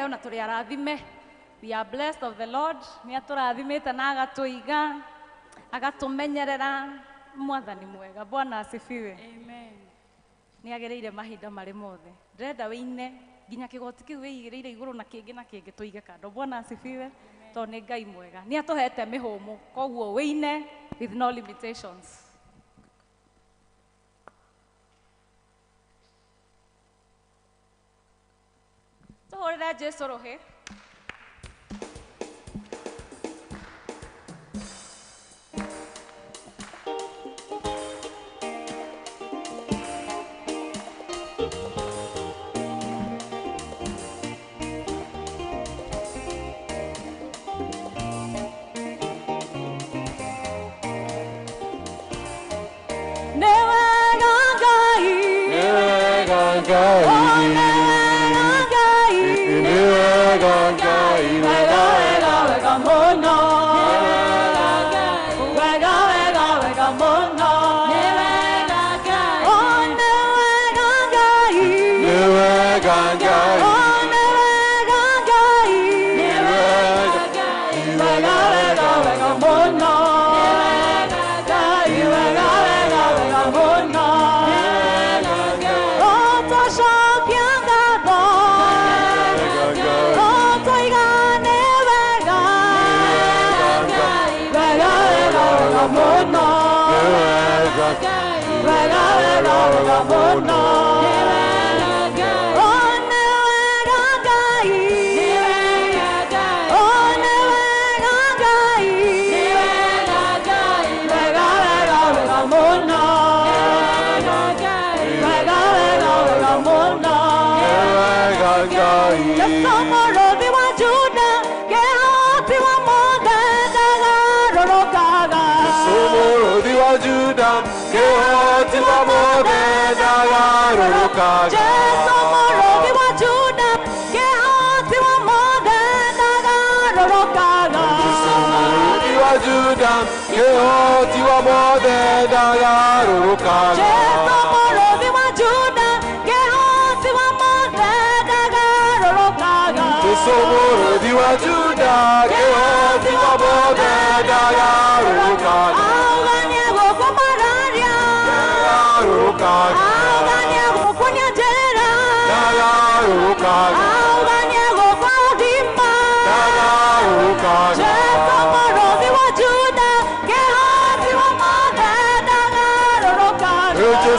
na tũrĩ arathime. We are blessed of the Lord. Nĩ atũrathimĩte na agatũiga agatũmenyerera. Mwathani mwega. Bwana asifiwe. Amen. Nĩ agĩrĩire mahinda marĩ mothe. Ndĩrenda wĩine nginya kĩgoti kĩu wĩigĩrĩire igũrũ na kĩngĩ tũige kando. Bwana asifiwe. To nĩ Ngai mwega. Nĩ atũhete mĩhũmũ. Koguo wĩine with no limitations. Tũhũrĩre Jesũ rũhĩ.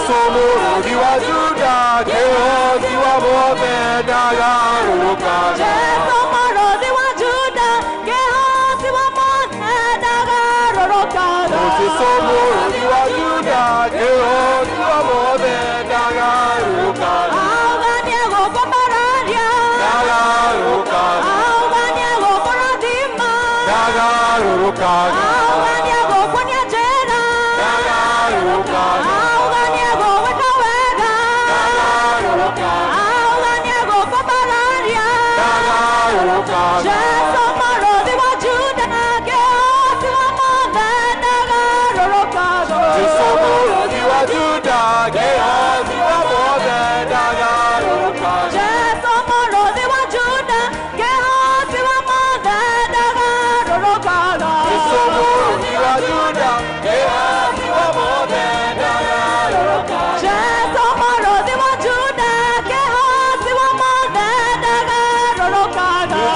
Somos wa Juda, kiongozi wa wote ndagaruruka. Yesu mwokozi wa Juda, kiongozi wa wote ndagaruruka. Yesu mwokozi wa Juda, kiongozi wa wote ndagaruruka. Auganie gukubararia, Ndagaruruka. auganie gukurathima, Ndagaruruka. auganie gukunia njĩra, Ndagaruruka. auganie gũgwĩka wega, Ndagaruruka. auganie gukubararia. Ndagaruruka. Yesu mwokozi wa Juda, kiongozi wa wote ndagaruruka. Yesu mwokozi wa Juda, kiongozi wa wote ndagaruruka. Yesu mwokozi wa Juda, kiongozi wa wote ndagaruruka. Yesu mwokozi wa Juda, kiongozi wa wote ndagaruruka. Yesu mwokozi wa Juda, kiongozi wa wote ndagaruruka.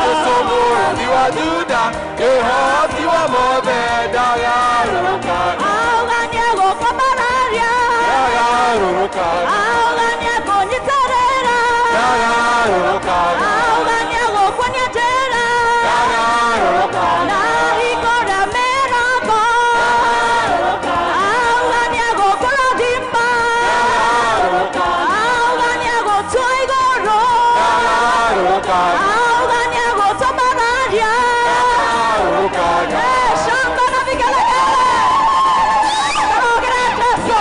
Yesu mwokozi wa Juda, kiongozi wa wote ndagaruruka. Auganie gukubararia, Ndagaruruka. auganie kunyitarĩra, Ndagaruruka. auganie gukunia njĩra, Ndagaruruka. na hingũra mĩrango, auganie gũkũrathima, auganie gũtua igũrũ, Ndagaruruka. auganie gũtũmbararia. Ndagaruruka. Shangwe na vigelegele. Rogera Jesu.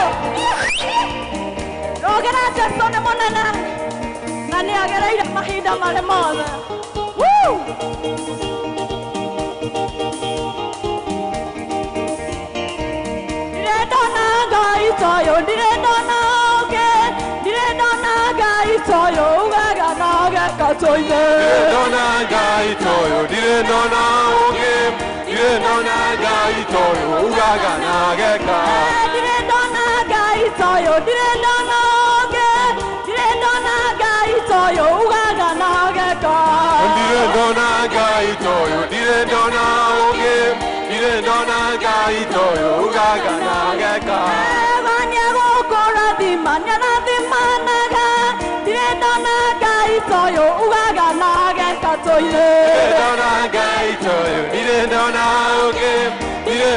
Rogera Jesu nĩ mũnene na nĩ agereire mahinda marĩ mothe. Woo! Ndirĩ ndona Ngai ta ũyũ, ndirĩ ndona ũngĩ, ndirĩ ndona Ngai ta ũyũ, ugaga na ageka tũithe. Ndona Ngai toyo, ndona ũngĩ, ndona Ngai toyo, ugaga na ageka. Ndirĩ ndona Ngai ta ũyũ, ndirĩ ndona ũngĩ, ndirĩ ndona Ngai ta ũyũ, ugaga na ageka. Ndona Ngai toyo, ndona ũngĩ, ndona Ngai toyo, ugaga na ageka. Ega nĩegũkũrathima, nĩarathimanaga, ndirĩ ndona Ngai ta ũyũ, ugaga na ageka tũire. Ndona Ngai toyo, ndona ũngĩ,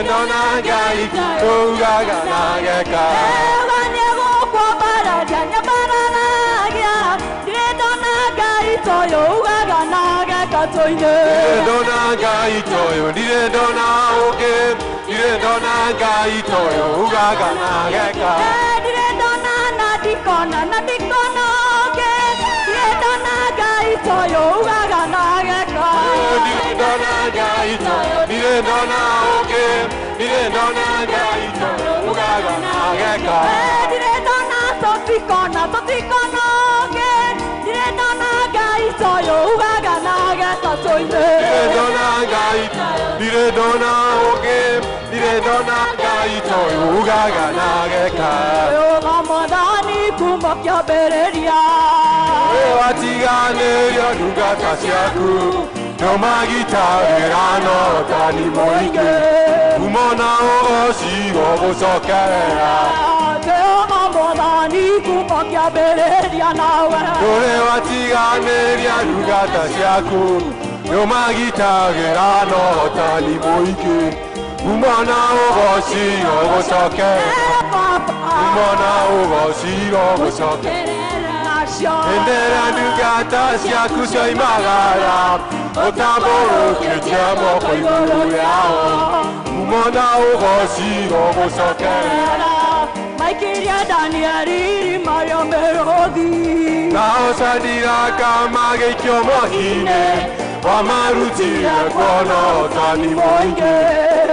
ndona Ngai toyo, ugaga na ageka. Ega nĩegũkwambararia, nyambaranagia, ndirĩ ndona Ngai ta ũyũ, ugaga na ageka tũire. Ndona Ngai toyo, ndona ũngĩ, ndona Ngai toyo, ugaga na ageka. Ndirĩ ndona na ndikona ũngĩ, ndirĩ ndona Ngai ta ũyũ, ugaga na ageka. Ndona Ngai toyo, ndona ũngĩ, ndona Ngai toyo, ugaga na ageka. Ndirĩ ndona tũtikona ũngĩ, ndirĩ ndona Ngai ta ũyũ, ugaga na ageka tũire. Ndona Ngai toyo, ndona ũngĩ, ndona Ngai toyo, ugaga na ageka. Ũyũga Mwathani kuma kĩambĩrĩria. Watiganĩrio ndungata ciaku, nomagitagĩra no tani mũingĩ, kumona ũgoci gũgũcokerera. Jehova Mwathani kuma kĩambĩrĩria nawe. Ũrĩ watiganĩria ndungata ciaku, nomagitagĩra no tani mũingĩ, kumona ũgoci gũgũcokerera. Kumona ũgoci gũgũcokerera. Endera ndungata ciaku cioimagara, ũtambũrũkĩtie moko igũrũ rĩao, kumona ũgoci gũgũcokerera. Maikiria Danieli irima rĩa mĩrũthi. Nao Shadiraka magĩikio mwaki-inĩ, wamarutire kuona ũtani mũingĩ,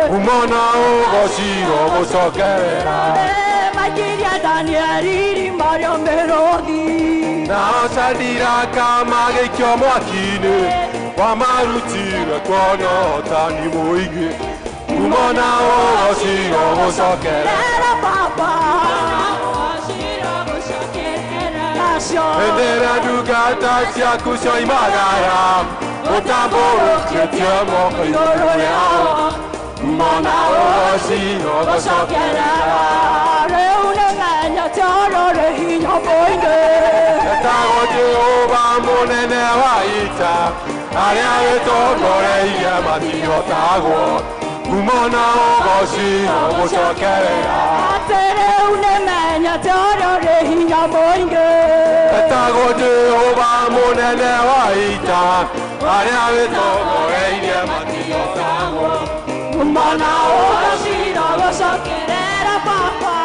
kumona ũgoci gũgũcokerera. Maikiria Danieli irima rĩa mĩrũthi. Nao Shadiraka magĩikio mwaki-inĩ, wamarutire kuona ũtani mũingĩ, kumona ũgoci gũgũcokerera. Endera ndungata ciaku cioimagara, ũtambũrũkĩtie moko igũrũ rĩao, kumona ũgoci gũgũcokerera. Rĩu nĩmenyete ũrĩ hinya hinya mũingĩ. Etagwo Jehova mũnene wa ita, arĩa wĩtongoreirie matirotagwo, ngumo na ũgooci na gũcokerera. Atĩ rĩu nĩmenyete ũrĩa ũrĩ hinya mũingĩ. Etagwo Jehova mũnene wa ita, arĩa wĩtongoreirie matirotagwo, ngumo na ũgooci na gũcokerera Baba.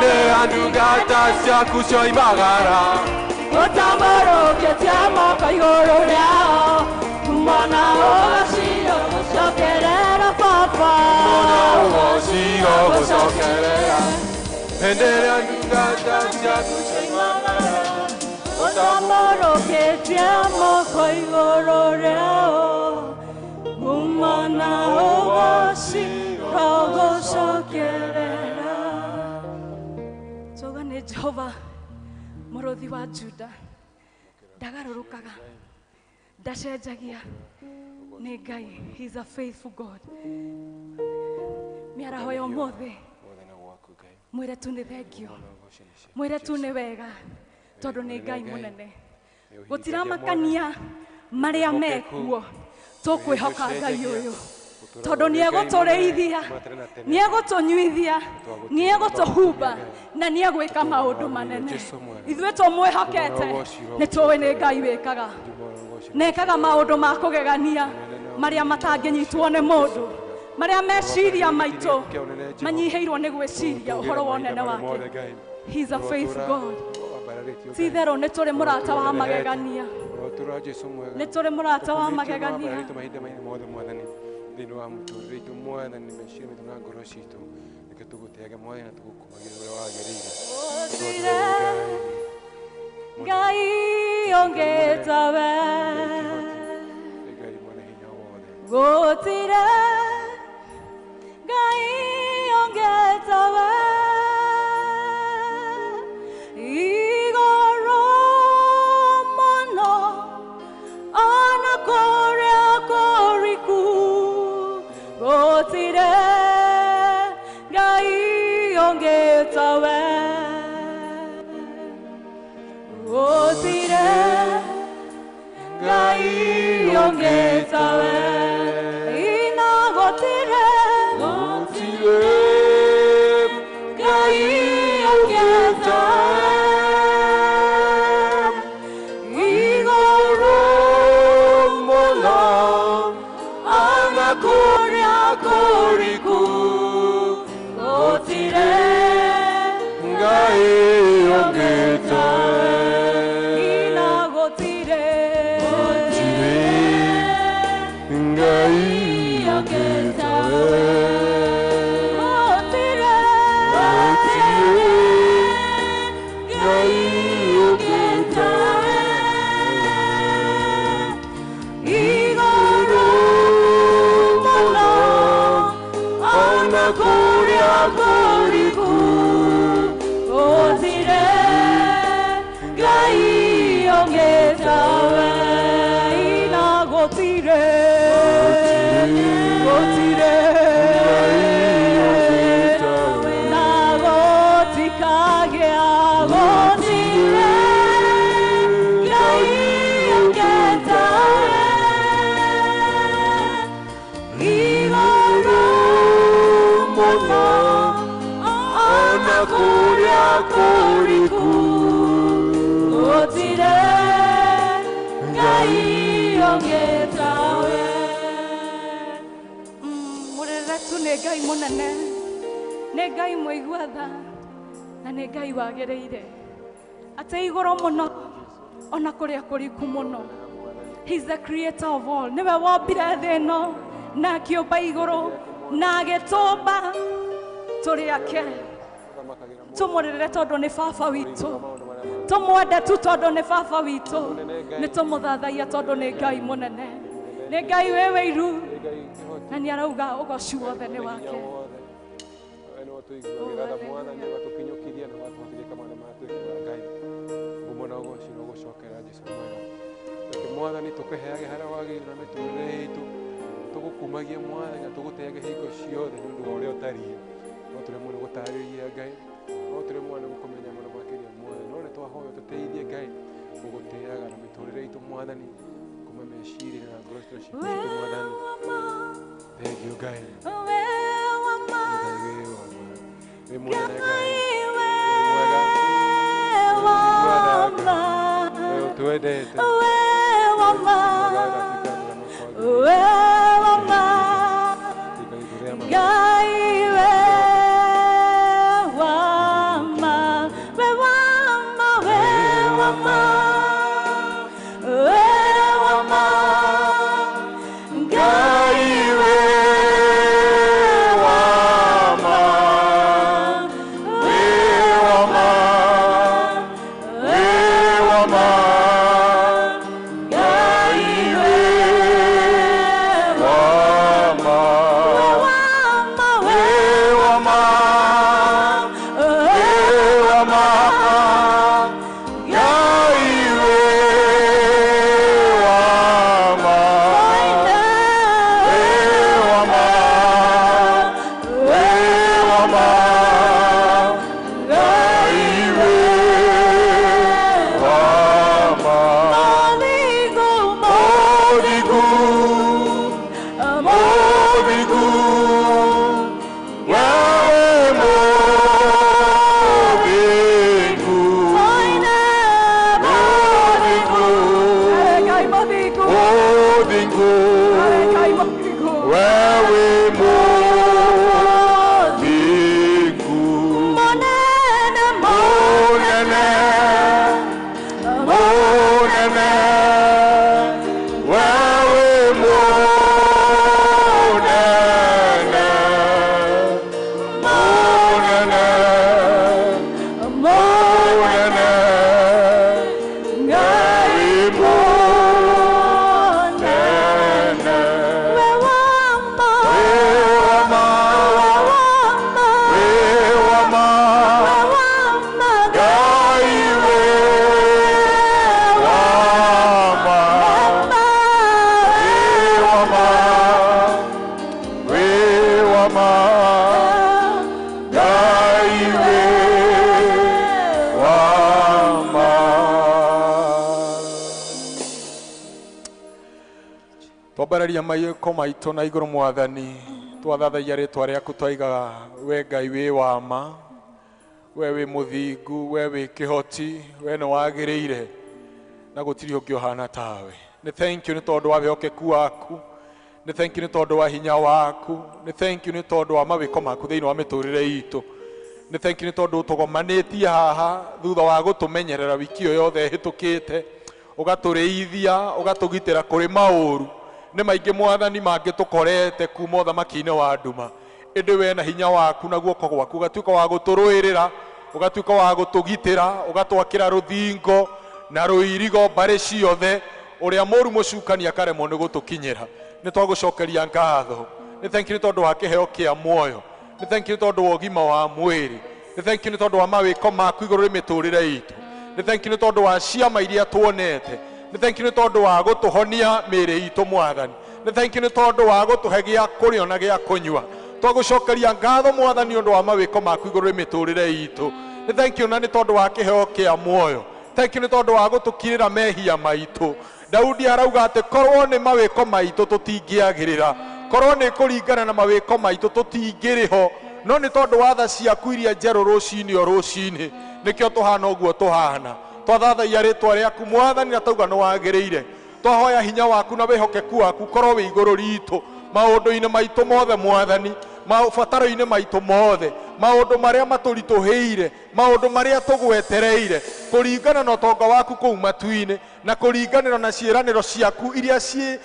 Nĩ andungata ciaku cioimagara, ũtambũrũkĩtie moko igũrũ rĩao, ngumo na ũgooci na gũcokerera Baba. na ũgooci na gũcokerera. Hĩndĩ ĩrĩa ndungata ciaku cioimagara, ũtambũrũkĩtie moko igũrũ rĩao, ngumo na ũgooci na gũcokerera. Toga nĩ Jehova mũrũthi wa Juda, ndagarũrũkaga, ndacenjagia, nĩ Ngai. He is a faithful God. Mĩaraho ya ũmũthĩ mwĩre tu nĩ thengio, mwĩre tu nĩ wega, tondũ nĩ Ngai mũnene. Gũtiramakania marĩa mekuo, tũkwĩhoka Ngai ũyũ, tondũ nĩ egũtũrĩithia, nĩ egũtũnyuithia, nĩ egũtũhumba, na nĩ egwĩka maũndũ manene. Ithuĩ tũmwĩhokete, nĩ tũĩ nĩ Ngai wĩkaga, nekaga maũndũ ma kũgegania marĩa matangĩnyitwo nĩ mũndũ, marĩa meciria maitũ manyihĩirwo nĩ gwĩciria ũhoro wa ũnene wake. He is a faithful God. Ti itherũ nĩ tũrĩ mũrata wa magegania, nĩ tũrĩ mũrata wa magegania. Thĩinĩ wa mũtũrĩre witũ Mwathani, nĩ meciria maitũ na ngoro citũ, reke tũgũteage Mwathani na tũgũkumagĩra ũrĩa wagĩrĩire. Ngai ũngĩ tawe, gũtirĩ Ngai ũngĩ tawe, igũrũ mũno ona kũrĩa kũriku, gũtirĩ Ngai ũngĩ tawe, gũtirĩ Ngai ũngĩ tawe, ina gũtirĩ Ngai ũngĩ tawe, igũrũ mũno ona kũrĩa kũriku, gũtirĩ Ngai ũngĩ tawe, ina gũtirĩ Ngai ũngĩ tawe, Ngai ũngĩ tawe, igũrũ mũno ona kũrĩa kũriku, gũtirĩ Ngai ũngĩ tawe, ina gũtirĩ na gũtikagĩa, gũtirĩ Ngai ũngĩ tawe, igũrũ mũno ona kũrĩa kũriku, gũtirĩ Ngai ũngĩ tawe. Mũrere tu nĩ Ngai mũnene, nĩ Ngai mũigua tha, na nĩ Ngai wagĩrĩire, atĩ igũrũ mũno ona kũrĩa kũriku mũno. He's the creator of all. Nĩwe wombire thĩ ĩno na akĩũmba igũrũ na agĩtũmba tũrĩ ake. Tũmũrĩrĩre tondũ nĩ baba witũ, tũmwende tu tondũ nĩ baba witũ, nĩ tũmũthathaia tondũ nĩ Ngai mũnene, nĩ Ngai wĩ wĩiru, na nĩ arauga ũgoci wothe nĩ wake. Mwathani tũkũheage harĩa wagĩrĩire na mĩtũrĩre itũ, tũgũkumagia Mwathani na tũgũteage hingo ciothe nĩ ũndũ wa ũrĩa ũtariĩ, no tũremwo nĩ gũtarĩria mwathani kuma meciria na ngoro citũ citũ mwathani. Thank you Ngai. We mwega Ngai. We tuendete. Twambararia maiko maitũ na igũrũ mwathani, twathathaia rĩtwa rĩaku twaigaga we Ngai wĩ wa ma, we wĩ mũthingu, we wĩ kĩhoti, we nĩ wagĩrĩire na gũtirĩ ũngĩ ũhana tawe. Nĩ thank you nĩ tondũ wa wĩhokeku waku, nĩ thank you nĩ tondũ wa hinya waku, nĩ thank you nĩ tondũ wa mawĩko maku thĩinĩ wa mĩtũrĩre itũ, nĩ thank you nĩ tondũ ũtũgomanĩtie haha thutha wa gũtũmenyerera wiki ĩyo yothe hĩtũkĩte, ũgatũrĩithia, ũgatũgitĩra kũrĩ maũru. Nĩ maingĩ mwathani mangĩtũkorete kuma ũthamaki-inĩ wa nduma, ĩndĩ we na hinya waku na guoko gwaku ũgatuĩka wa gũtũrũĩrĩra, ũgatuĩka wa gũtũgitĩra, ũgatwakĩra rũthingo na rũirigo mbarĩ ciothe, ũrĩa mũru mũcukani akaremwo nĩ gũtũkinyĩra. Nĩ twagũcokeria ngatho, nĩ thank you nĩ tondũ wa kĩheo kĩa muoyo, nĩ thank you nĩ tondũ wa ũgima wa mwĩrĩ, nĩ thank you nĩ tondũ wa mawĩko maku igũrũ rĩ mĩtũrĩre itũ, nĩ thank you nĩ tondũ wa ciama iria tuonete, nĩ thank you nĩ tondũ wa gũtũhonia mĩĩrĩ itũ mwathani, nĩ thank you nĩ tondũ wa gũtũhe gĩa kũrĩa na gĩa kũnyua. Twagũcokeria ngatho mwathani ũndũ wa mawĩko maku igũrũ rĩ mĩtũrĩre itũ, nĩ thank you na nĩ tondũ wa kĩheo kĩa muoyo, thank you nĩ tondũ wa gũtũkirĩra mehia maitũ. Daudi arauga atĩ korwo nĩ mawĩko maitũ tũtingĩagĩrĩra, korwo nĩ kũringana na mawĩko maitũ tũtingĩrĩho, no nĩ tondũ wa tha ciaku iria njerũ rũcinĩ o rũcinĩ nĩkĩo tũhana ũguo tũhana. Twathathaia rĩtwa rĩaku mwathani na tauga nĩ wagĩrĩire, twahoya hinya waku na wĩhokeku waku korwo wĩ igũrũ ritũ maũndũ-inĩ maitũ mothe mwathani, mabataro-inĩ maitũ mothe, maũndũ marĩa matũritũhĩire, maũndũ marĩa tũgwetereire, kũringana na ũtonga waku kũu matu-inĩ na kũringanĩra na ciĩranĩro ciaku iria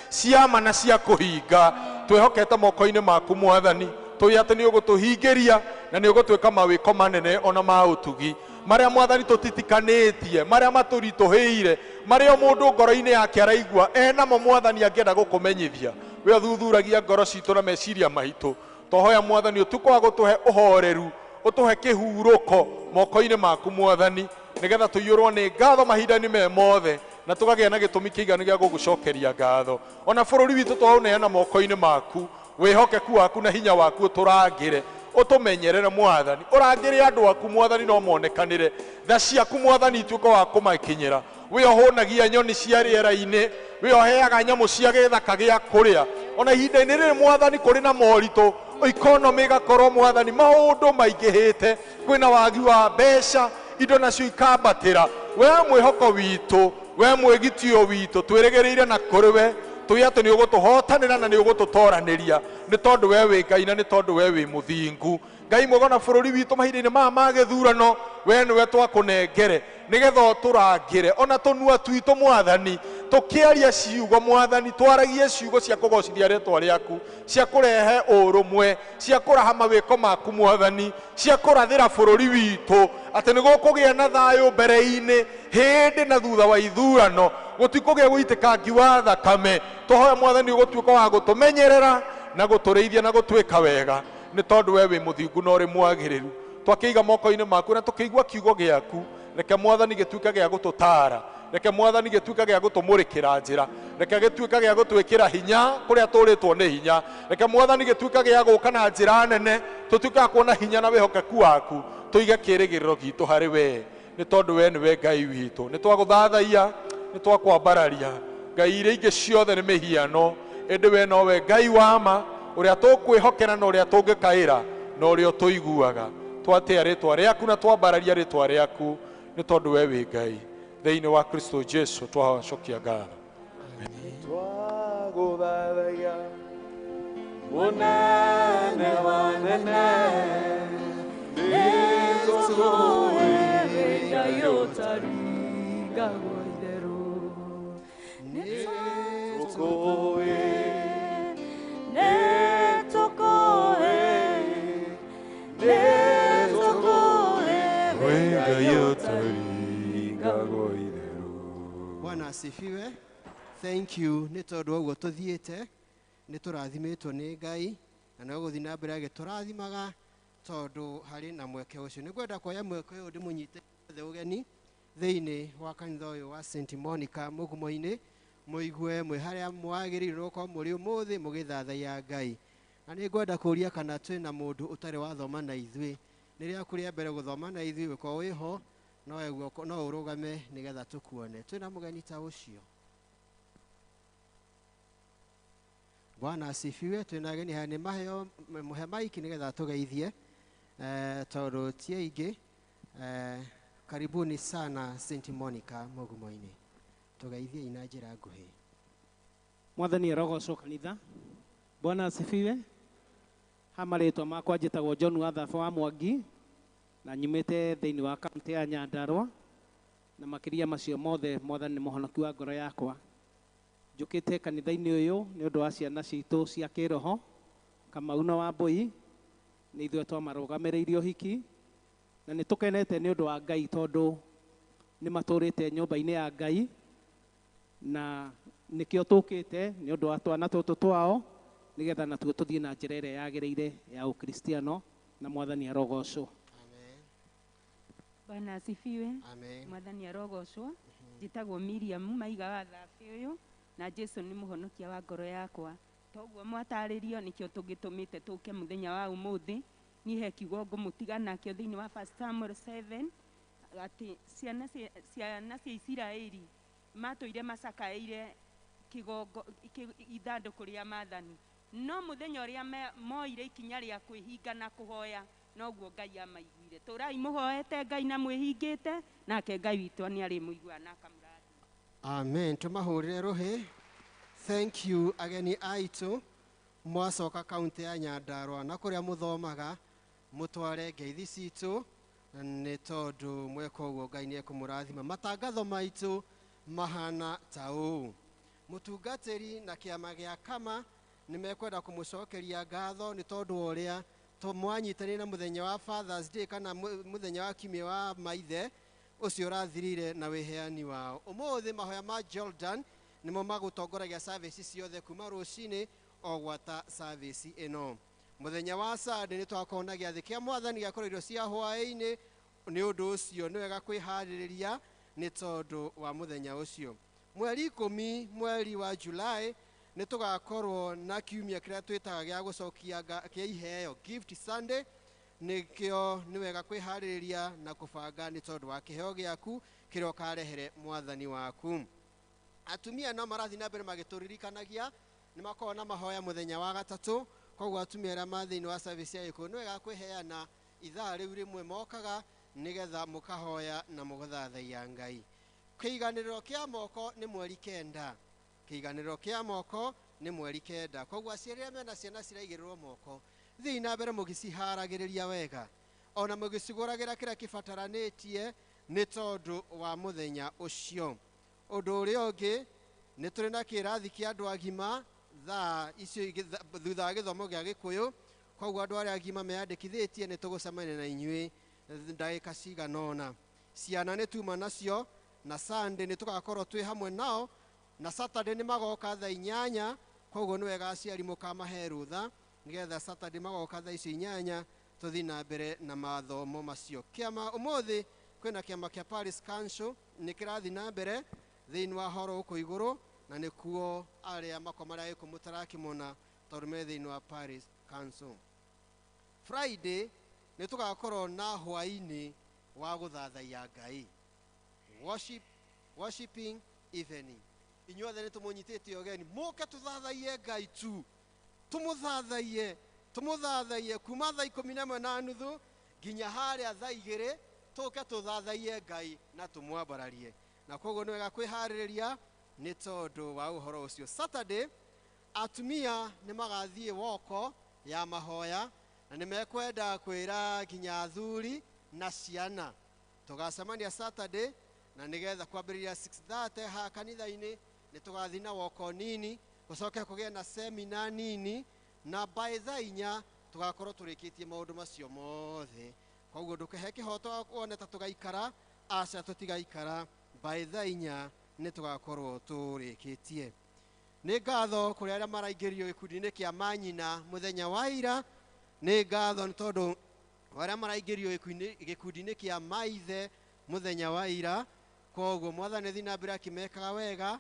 ciama na cia kũhinga. Twĩhokete moko-inĩ maku mwathani, tũĩ atĩ nĩ ũgũtũhingĩria na nĩ ũgũtwĩka mawĩko manene ona ma ũtugi marĩa mwathani tũtitikanĩtie, marĩa matũritũhĩire, marĩa mũndũ ngoro-inĩ yake araigua enamo mwathani angĩenda gũkũmenyithia. We ũthuthuragia ngoro citũ na meciria maitũ, twahoya mwathani ũtuĩke wa gũtũhe ũhoreru, ũtũhe kĩhurũko moko-inĩ maku mwathani, nĩgetha tũiyũrwo nĩ ngatho mahinda-inĩ me mothe na tũkagĩa na gĩtũmi kĩiganu gĩa gũgũcokeria ngatho. Ona bũrũri witũ twaũneana moko-inĩ maku, wĩhokeku waku na hinya waku ũtũrangĩre, ũtũmenyerere mwathani, ũrangĩre andũ aku mwathani no monekanĩre, tha ciaku mwathani ituĩke wa kũmakinyĩra, we ohonagia nyoni cia rĩera-inĩ, we oheaga nyamũ cia gĩthaka gĩa kũrĩa. Ona ihinda-inĩ rĩrĩ Mwathani kũrĩ na moritũ, economy ĩgakorwo Mwathani maũndũ maingĩhĩte, kwĩna wagi wa mbeca, indo nacio ikambatĩra. We mwĩhoko witũ, we mwĩgitio witũ, twĩrĩgĩrĩire na kũrĩ we, tũĩ atĩ nĩ ũgũtũhotanĩra na nĩ ũgũtũtoranĩria, nĩ tondũ we wĩ Ngai na nĩ tondũ we wĩ mũthingu. Ngai mwega na bũrũri witũ mahinda-inĩ maya ma gĩthurano, we nĩwe twakũnengere nĩgetha ũtũrangĩre. Ona tũnua twitũ Mwathani tũkĩaria ciugo Mwathani, twaragie ciugo cia kũgocithia rĩĩtwa rĩaku, cia kũrehe ũrũmwe, cia kũraha mawĩko maku Mwathani, cia kũrathĩra bũrũri witũ, atĩ nĩgũkũgĩa na thayũ mbere-inĩ, hĩndĩ na thutha wa ithurano, gũtikũgĩa gũitĩkangi wa thakame. Tũhoya Mwathani ũgũtuĩka wa gũtũmenyerera na gũtũrĩithia na gũtwĩka wega, nĩ tondũ we wĩ mũthingu na ũrĩ mwagĩrĩru. Twakĩiga moko-inĩ maku na tũkĩigua kiugo gĩaku, reke Mwathani gĩtuĩke gĩa gũtũtaara, reke Mwathani gĩtuĩke gĩa gũtũmũrĩkĩra njĩra, reke gĩtuĩke gĩa gũtwĩkĩra hinya kũrĩa tũrĩtwo nĩ hinya, reke Mwathani gĩtuĩke gĩa gũka na njĩra nene, tũtuĩke wa kuona hinya na wĩhokeku waku, tũige kĩĩrĩgĩrĩro gitũ harĩ we, nĩ tondũ we nĩwe Ngai witũ. Nĩ twagũthathaia, nĩ twakwambararia. Ngai iria ingĩ ciothe nĩ mĩhiano, ĩndĩ we nowe Ngai wa ma, ũrĩa tũkwĩhokera na ũrĩa tũngĩkaĩra na ũrĩa tũiguaga. Twatĩa rĩĩtwa rĩaku na twambararia rĩĩtwa rĩaku, nĩ tondũ we wĩ Ngai. Thĩinĩ wa Kristo Jesu twacokia ngatho. Twagũthaithagia mũnene wa nene, nĩtũkũĩ Ngai ũtaringagwo itherũ, nĩtũkũĩ Bwana asifiwe. Thank you nĩ tondũ ũguo tũthiĩte, nĩ tũrathimĩtwo nĩ Ngai na no gũthiĩ na mbere agĩtũrathimaga tondũ harĩ na mweke ũcio. Nĩngwenda kuoya mweke ũyũ ndĩmũnyite thĩ ũgeni thĩinĩ wa kanitha ũyũ wa St. Monica Mũgumo-inĩ, mũigue mwĩ harĩa mwagĩrĩirwo nĩ gũkorwo mũrĩ ũmũthĩ mũgĩthathaiya Ngai. Na nĩngwenda kũũria kana twĩna mũndũ ũtarĩ wathoma na ithuĩ. Nĩ rĩaku rĩa mbere gũthoma na ithuĩ, ũkorwo wĩho no ũrũgame nĩgetha tũkuone. Twĩna mũgeni ta ũcio. Bwana asifiwe. Twĩna ageni haya, nĩ maheo mũhe maiki nĩgetha tũgeithie tondũ ti aingĩ. Karibuni sana St. Monica Mũgumo-inĩ. Tũgeithie ina njĩra nguhĩ. Mwathani arogocwo kanitha. Bwana asifiwe. Hamarĩtwa makwa njĩtagwo John Wathafa wa Mwangi, na nyumĩte thĩinĩ wa kaunti ya Nyandarua, na makĩria macio mothe Mwathani nĩ mũhonoki wa ngoro yakwa. Njũkĩte kanitha-inĩ ũyũ nĩ ũndũ wa ciana citũ cia kĩroho, Kamau na Wambũi, nĩ ithuĩ twamarũgamĩrĩire ũhiki, na nĩ tũkenete nĩ ũndũ wa Ngai tondũ nĩ matũrĩte nyũmba-inĩ ya Ngai, na nĩkĩo tũkĩte nĩ ũndũ wa twana tũtũ twao, nĩgetha natuo tũthiĩ na njĩra ĩrĩa yagĩrĩire ya ũkristiano, na Mwathani arogocwo. Bwana asifiwe. Mwathani arogocwo. Njĩtagwo Miriam Maiga wa Thabi ũyũ, na Jesu nĩ mũhonokia wa ngoro yakwa. Toguo mwatarĩrio nĩkĩo tũgĩtũmĩte tũke mũthenya wa ũmũthĩ. Niĩ he kiugo ngũmũtiga nakĩo thĩinĩ wa 1 Samuel 7, atĩ ciana cia Isiraeli matũire macakaĩire ithandũkũ rĩa Maathani, no mũthenya ũrĩa moire ikinya rĩa kwĩhinga na kũhoya, noguo Ngai amaiguire. Tũrai mũhoete Ngai na mwĩhingĩte, nake Ngai witũ nĩ arĩmũigua na akamũrathima. Amen. Tumahũrĩre rũhĩ. Thank you ageni aitũ, mwacoka kaunti ya Nyandarua na kũrĩa mũthomaga, mũtware ngeithi citũ, nĩ tondũ mweka ũguo Ngai nĩ ekũmũrathima. Matangatho maitũ mahana ta ũũ. Mũtungatĩri na kĩama gĩa Kama nĩ mekwenda kũmũcokeria ngatho nĩ tondũ ũrĩa mwanyitanĩire na mũthenya wa Father's Day kana mũthenya wa kiumia wa maithe ũcio ũrathirire na wĩheani wao. Ũmũthĩ mahoya ma Jordan nĩmo magũtongoragia service ciothe kuma rũcinĩ o gwata service ĩno. Mũthenya wa Sunday nĩ twakorwo na gĩathĩ kĩa Mwathani gĩakorwo irio cia hwaĩ-inĩ, nĩ ũndũ ũcio nĩ wega kwĩharĩrĩria nĩ tondũ wa mũthenya ũcio. Mweri 10 mweri wa July nĩ tũgakorwo na kiumia kĩrĩa twĩtaga gĩa gũcokia kĩa iheo, Gift Sunday, nikio nĩ wega kwĩharĩrĩria na kũbanga nĩ tondũ wa kĩheo gĩaku kĩrĩa ũkarehere mwathani waku. Atumia no marathi na mbere magĩtũririkanagia nĩ makoragwo na mahoya mũthenya wa gatatũ, koguo atumia arĩa mathĩinĩ wa service ya gĩkũyũ nĩ wega kwĩheana ithaa rĩu rĩmwe mokaga nĩgetha mũkahoya na mũgũthathaia Ngai. Kĩiganĩrĩro kĩa moko nĩ mweri 9. Kĩiganĩrĩro kĩa moko nĩ mweri 9. Koguo aciari arĩa mena ciana ciraigĩrĩrwo moko, thiĩ na mbere mũgĩciharagĩrĩria wega, ona mũgĩcigũragĩra kĩrĩa kĩbataranĩtie nĩ tondũ wa mũthenya ũcio. Ũndũ ũrĩa ũngĩ, nĩ tũrĩ na kĩrathi kĩa andũ agima thaa icio thutha wa gĩthomo gĩa Gĩkũyũ, koguo andũ arĩa agima meyandĩkithĩtie nĩ tũgũcemania na inyuĩ ndagĩka cigana ũna. Ciana nĩ tuma nacio, na Sunday nĩ tũgakorwo twĩ hamwe nao, na Saturday nĩ magoka thaa 8, koguo nĩ wega aciari mũkamahe rũtha nĩgetha Saturday magoka thaa icio 8 tũthiĩ na mbere na mathomo macio. Kĩama ũmũthĩ kwĩna kĩama kĩa Paris Council nĩ kĩrathi na mbere thĩinĩ wa horo gũkũ igũrũ, na nĩkuo arĩa makoma marĩa gĩkũ mũtarakĩmona tondũ me thĩinĩ wa Paris Council. Friday nĩ tũgakorwo na hwaĩ-inĩ wa gũthathaia Ngai, worshiping evening. Inyuothe nĩ tũmũnyitĩte ũgeni, mũke tũthathaie Ngai tu, tũmũthathaie kuma thaa 11:30 nginya harĩa thaa 2, tũke tũthathaie Ngai na tũmwambararie. Na koguo nĩ wega kwĩharĩrĩria nĩ tondũ wa ũhoro ũcio. Saturday atumia nĩ magathiĩ woko ya mahoya, na nĩ mekwenda kwĩra nginya athuri na ciana. Tũgacemania Saturday na nĩgetha kwambĩrĩria 6:30 ha kanitha-inĩ nĩ tũgathiĩ na woko nini, gũcoke kũgĩa na seminar nini, na by thaa 4 tũgakorwo tũrĩkĩtie maũndũ macio mothe. Koguo ndũkehe kĩhoto wone ta tũgaikara, aca tũtigaikara, by thaa 4 nĩ tũgakorwo tũrĩkĩtie. Nĩ ngatho kũrĩ arĩa maraingĩrio gĩkundi-inĩ kĩa manyina mũthenya wa ira, nĩ ngatho nĩ tondũ arĩa maraingĩrio gĩkundi-inĩ kĩa maithe mũthenya wa ira, koguo mwathani thiĩ na mbere akĩmekaga wega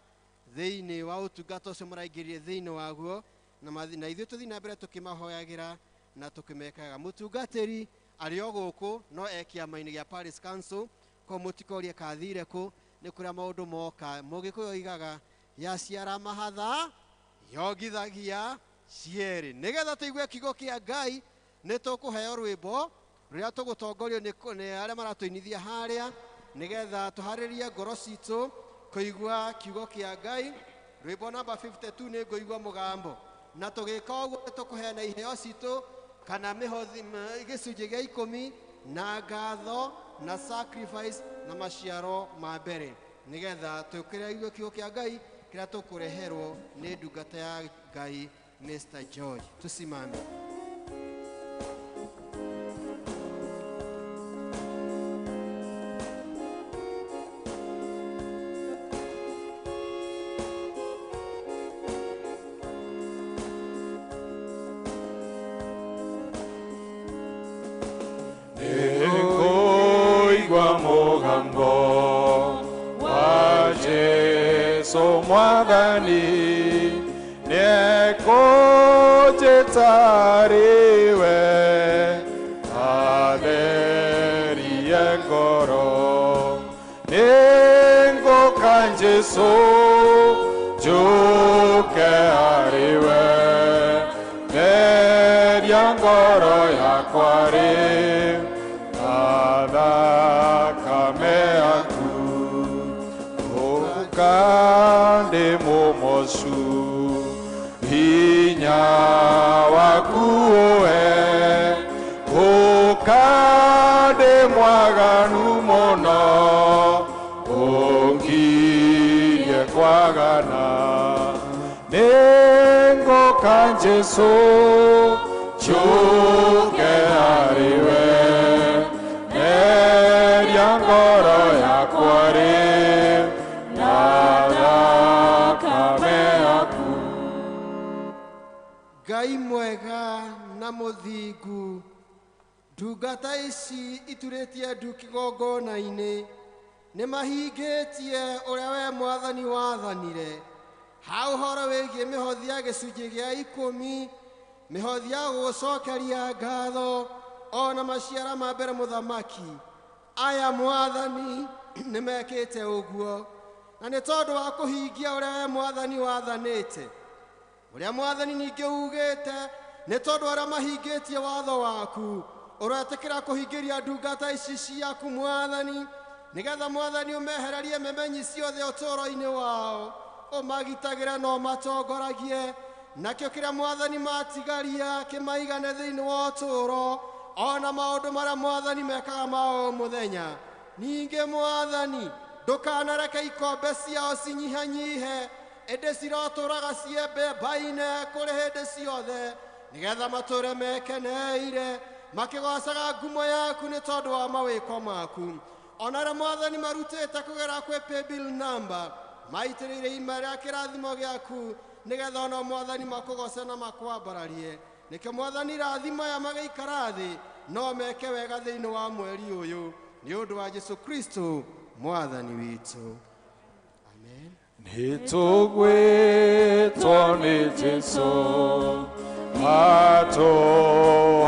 thĩinĩ wa ũtungata ũcio maraingĩrire thĩinĩ waguo, na ithuĩ tũthiĩ na mbere tũkĩmahoyagĩra na tũkĩmekaga. Mũtungatĩri arĩ o gũkũ no kĩama-inĩ gĩa Paris Council, koguo mũtikorie kathire kũ, nĩ kũrĩa maũndũ moka. Mũgĩkũyũ oigaga yaciara mahatha yongithagia cierĩ. Nĩgetha tũigue kiugo kĩa Ngai, nĩ tũkũheo rwĩmbo rũrĩa tũgũtongorio nĩ arĩa maratũinithia harĩa, nĩgetha tũharĩrie ngoro citũ kũigua kiugo kĩa Ngai. Rwĩmbo namba 52 nĩ ngũigua mũgambo, na tũgĩka ũguo tũkũheana iheo citũ kana mĩhothi gĩcunjĩ gĩa 10 na ngatho na sacrifice na maciaro ma mbere, nĩgetha tũkĩraigua kiugo kĩa Ngai kĩrĩa tũkũreherwo nĩ ndungata ya Ngai Mr. George. Tusimame. Mwathani nĩekũnjĩtarĩwe atherie ngoro, nĩngũka Jesũ njũke harĩwe, theria ngoro yakwa rĩ na thakame yaku, ndĩ mũmocu hinya waku we, ũka ndĩ mwaganu mũno ũngirie kwagana, nĩngũka Jesũ njũke harĩwe, theria ngoro yakwa rĩ Ngai mwega na mũthingu, ndungata ici iturĩtie ndu kĩgongona-inĩ nĩ mahingĩtie ũrĩa we mwathani wathanire ha ũhoro wĩgiĩ mĩhothi ya gĩcunjĩ gĩa 10, mĩhothi ya gũgũcokeria ngatho ona maciara ma mbere muthamaki aya mwathani nimekite uguo na nĩ tondũ wa kũhingia ũrĩa we mwathani wathanĩte ũrĩa mwathani ningĩ ugĩte nĩ tondũ arĩa mahingĩtie watho waku ũretĩkĩra kũhingĩria ndungata ici ciaku mwathani nĩgetha mwathani ũmehererie memenyi ciothe ũtũũro-inĩ wao ũmagitagĩre na ũmatongoragie nakĩo kĩrĩa mwathani matigaria kĩmaigane thĩinĩ wa ũtũũro ona maũndũ marĩa mwathani mekaga ma o mũthenya ningĩ mwathani ndũkanareke ikombe ciao cinyihanyihe ĩndĩ cirotũũraga ciembembaine kũrĩ hĩndĩ ciothe nĩgetha matũũre mekeneire makĩgocaga ngumo yaku nĩ tondũ wa mawĩko maku ona arĩa mwathani marutĩte kũgerera kwĩ paybill number maitĩrĩire ima rĩa kĩrathimo gĩaku nĩgetha ona mwathani makũgoce na makwambararie nĩkĩo mwathani rathimo aya magĩikara thĩ no meke wega thĩinĩ wa mweri ũyũ nĩ ũndũ wa Jesũ Kristo mwathani witũ amen. Nĩtũgwĩtwo nĩ Jesũ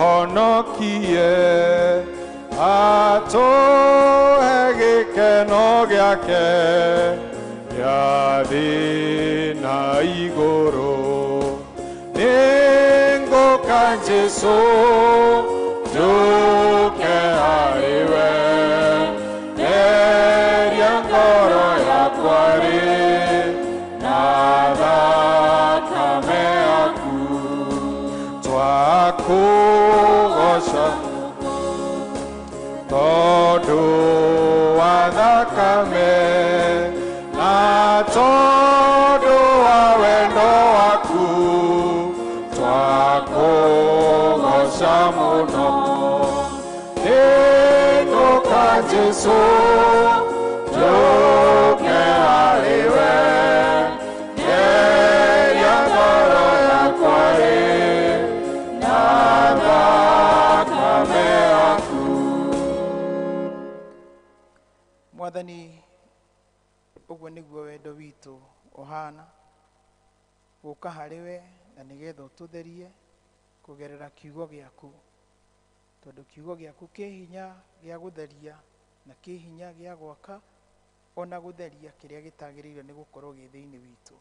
atũhonokie atũhe gĩkeno gĩake gĩa thĩ na igũrũ nĩngũka Jesũ njũke harĩ we theria ngoro yakwa rĩ na thakame yaku twakũgoca tondũ wa thakame na tondũ wa wendo waku twakũgoca mũno nĩngũka Jesũ njũke harĩ we theria ngoro yakwa rĩ na thakame yaku. Mwathani ũguo nĩguo wendo witũ ũhana gũka harĩ we na nĩgetha ũtũtherie kũgerera kiugo gĩaku tondũ kiugo gĩaku kĩ hinya gĩa gũtheria na kĩ hinya gĩa gwaka ona gũtheria kĩrĩa gĩtagĩrĩire nĩ gũkorwo gĩ thĩinĩ witũ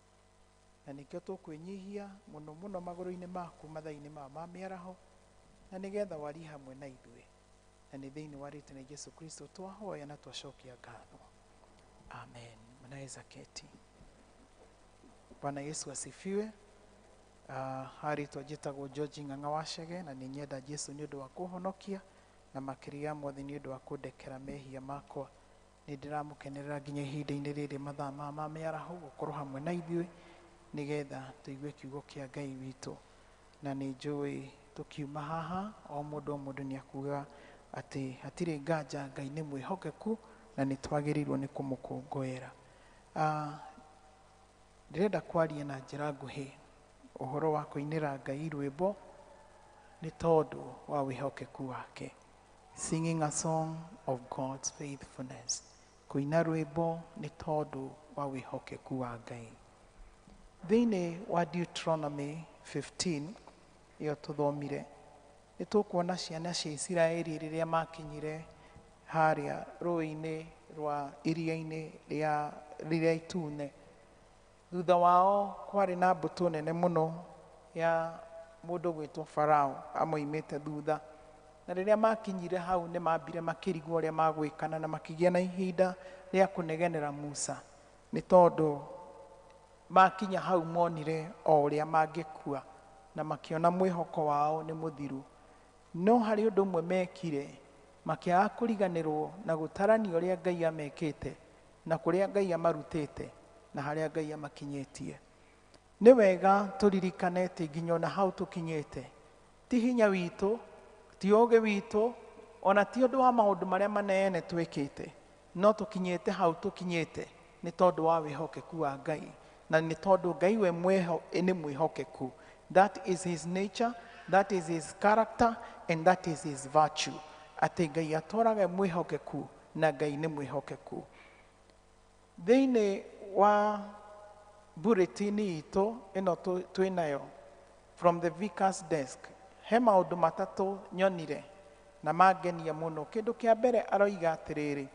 na nĩkĩo tũkwĩnyihia mũno mũno magũrũ-inĩ maku mathaa-inĩ ma mĩaraho na nĩgetha warie hamwe na ithuĩ na nĩ thĩinĩ wa rĩĩtwa rĩa Jesũ Kristo twahoya na twacokia ngatho amen. Mnaweza keti. Bwana Yesu asifiwe. Harĩtwa njĩtagwo George Ng'ang'a Wachege na nĩ nyenda Jesũ nĩ ũndũ wa kũhonokia na makĩria mothe nĩ ũndũ wa kũndekera mehia makwa nĩ ndĩramũkenerera nginya ihinda-inĩ rĩrĩ mathaa ma mĩaraho gũkorwo hamwe na ithuĩ nĩgetha tũigue kiugo kĩa Ngai witũ na nĩ njũĩ tũkiuma haha o mũndũ nĩ akuga atĩ hatirĩ nganja Ngai nĩ mwĩhokeku na nĩ twagĩrĩirwo nĩ kũmũkũngũĩra. Ndĩrenda kwaria na njĩra nguhĩ ũhoro wa kũinĩra Ngai rwĩmbo nĩ tondũ wa wĩhokeku wake. Singing a song of God's faithfulness. Kũina rwĩmbo nĩ tondũ wa wĩhokeku wa Ngai. Thĩinĩ wa Deuteronomy 15 ĩyo tũthomire nĩ tũkuona ciana cia Isiraeli rĩrĩa makinyire harĩa rũĩ-inĩ rwa iria-inĩ rĩrĩa itune. Thutha wao kwarĩ na mbũtũ nene mũno ya mũndũ gwĩtwo Farao amoimĩte thutha na rĩrĩa makinyire hau nĩ mambire makĩrigwo ũrĩa magwĩkana na makĩgĩa na ihinda rĩa kũnegenera Musa nĩ tondũ makinya hau monire o ũrĩa mangĩkua na makĩona mwĩhoko wao nĩ mũthiru. No harĩ ũndũ ũmwe mekire makĩaga kũriganĩrwo na gũtarania ũrĩa Ngai amekĩte na kũrĩa Ngai amarutĩte na harĩa Ngai amakinyĩtie. Nĩ wega tũririkane atĩ nginya ona hau tũkinyĩte ti hinya witũ, ti ũũgĩ witũ, ona ti ũndũ wa maũndũ marĩa manene twĩkĩte, no tũkinyĩte hau tũkinyĩte nĩ tondũ wa wĩhokeku wa Ngai na nĩ tondũ Ngai we nĩ mwĩhokeku. That is his nature, that is his character and that is his virtue. Atĩ Ngai atũũraga mwĩhokeku na Ngai nĩ mwĩhokeku. Thĩinĩ wa bulletin itũ ĩno twĩnayo from the vicar's desk he maũndũ matatũ nyonire na mangenia muno. Kindu kia mbere aroiga atiriri,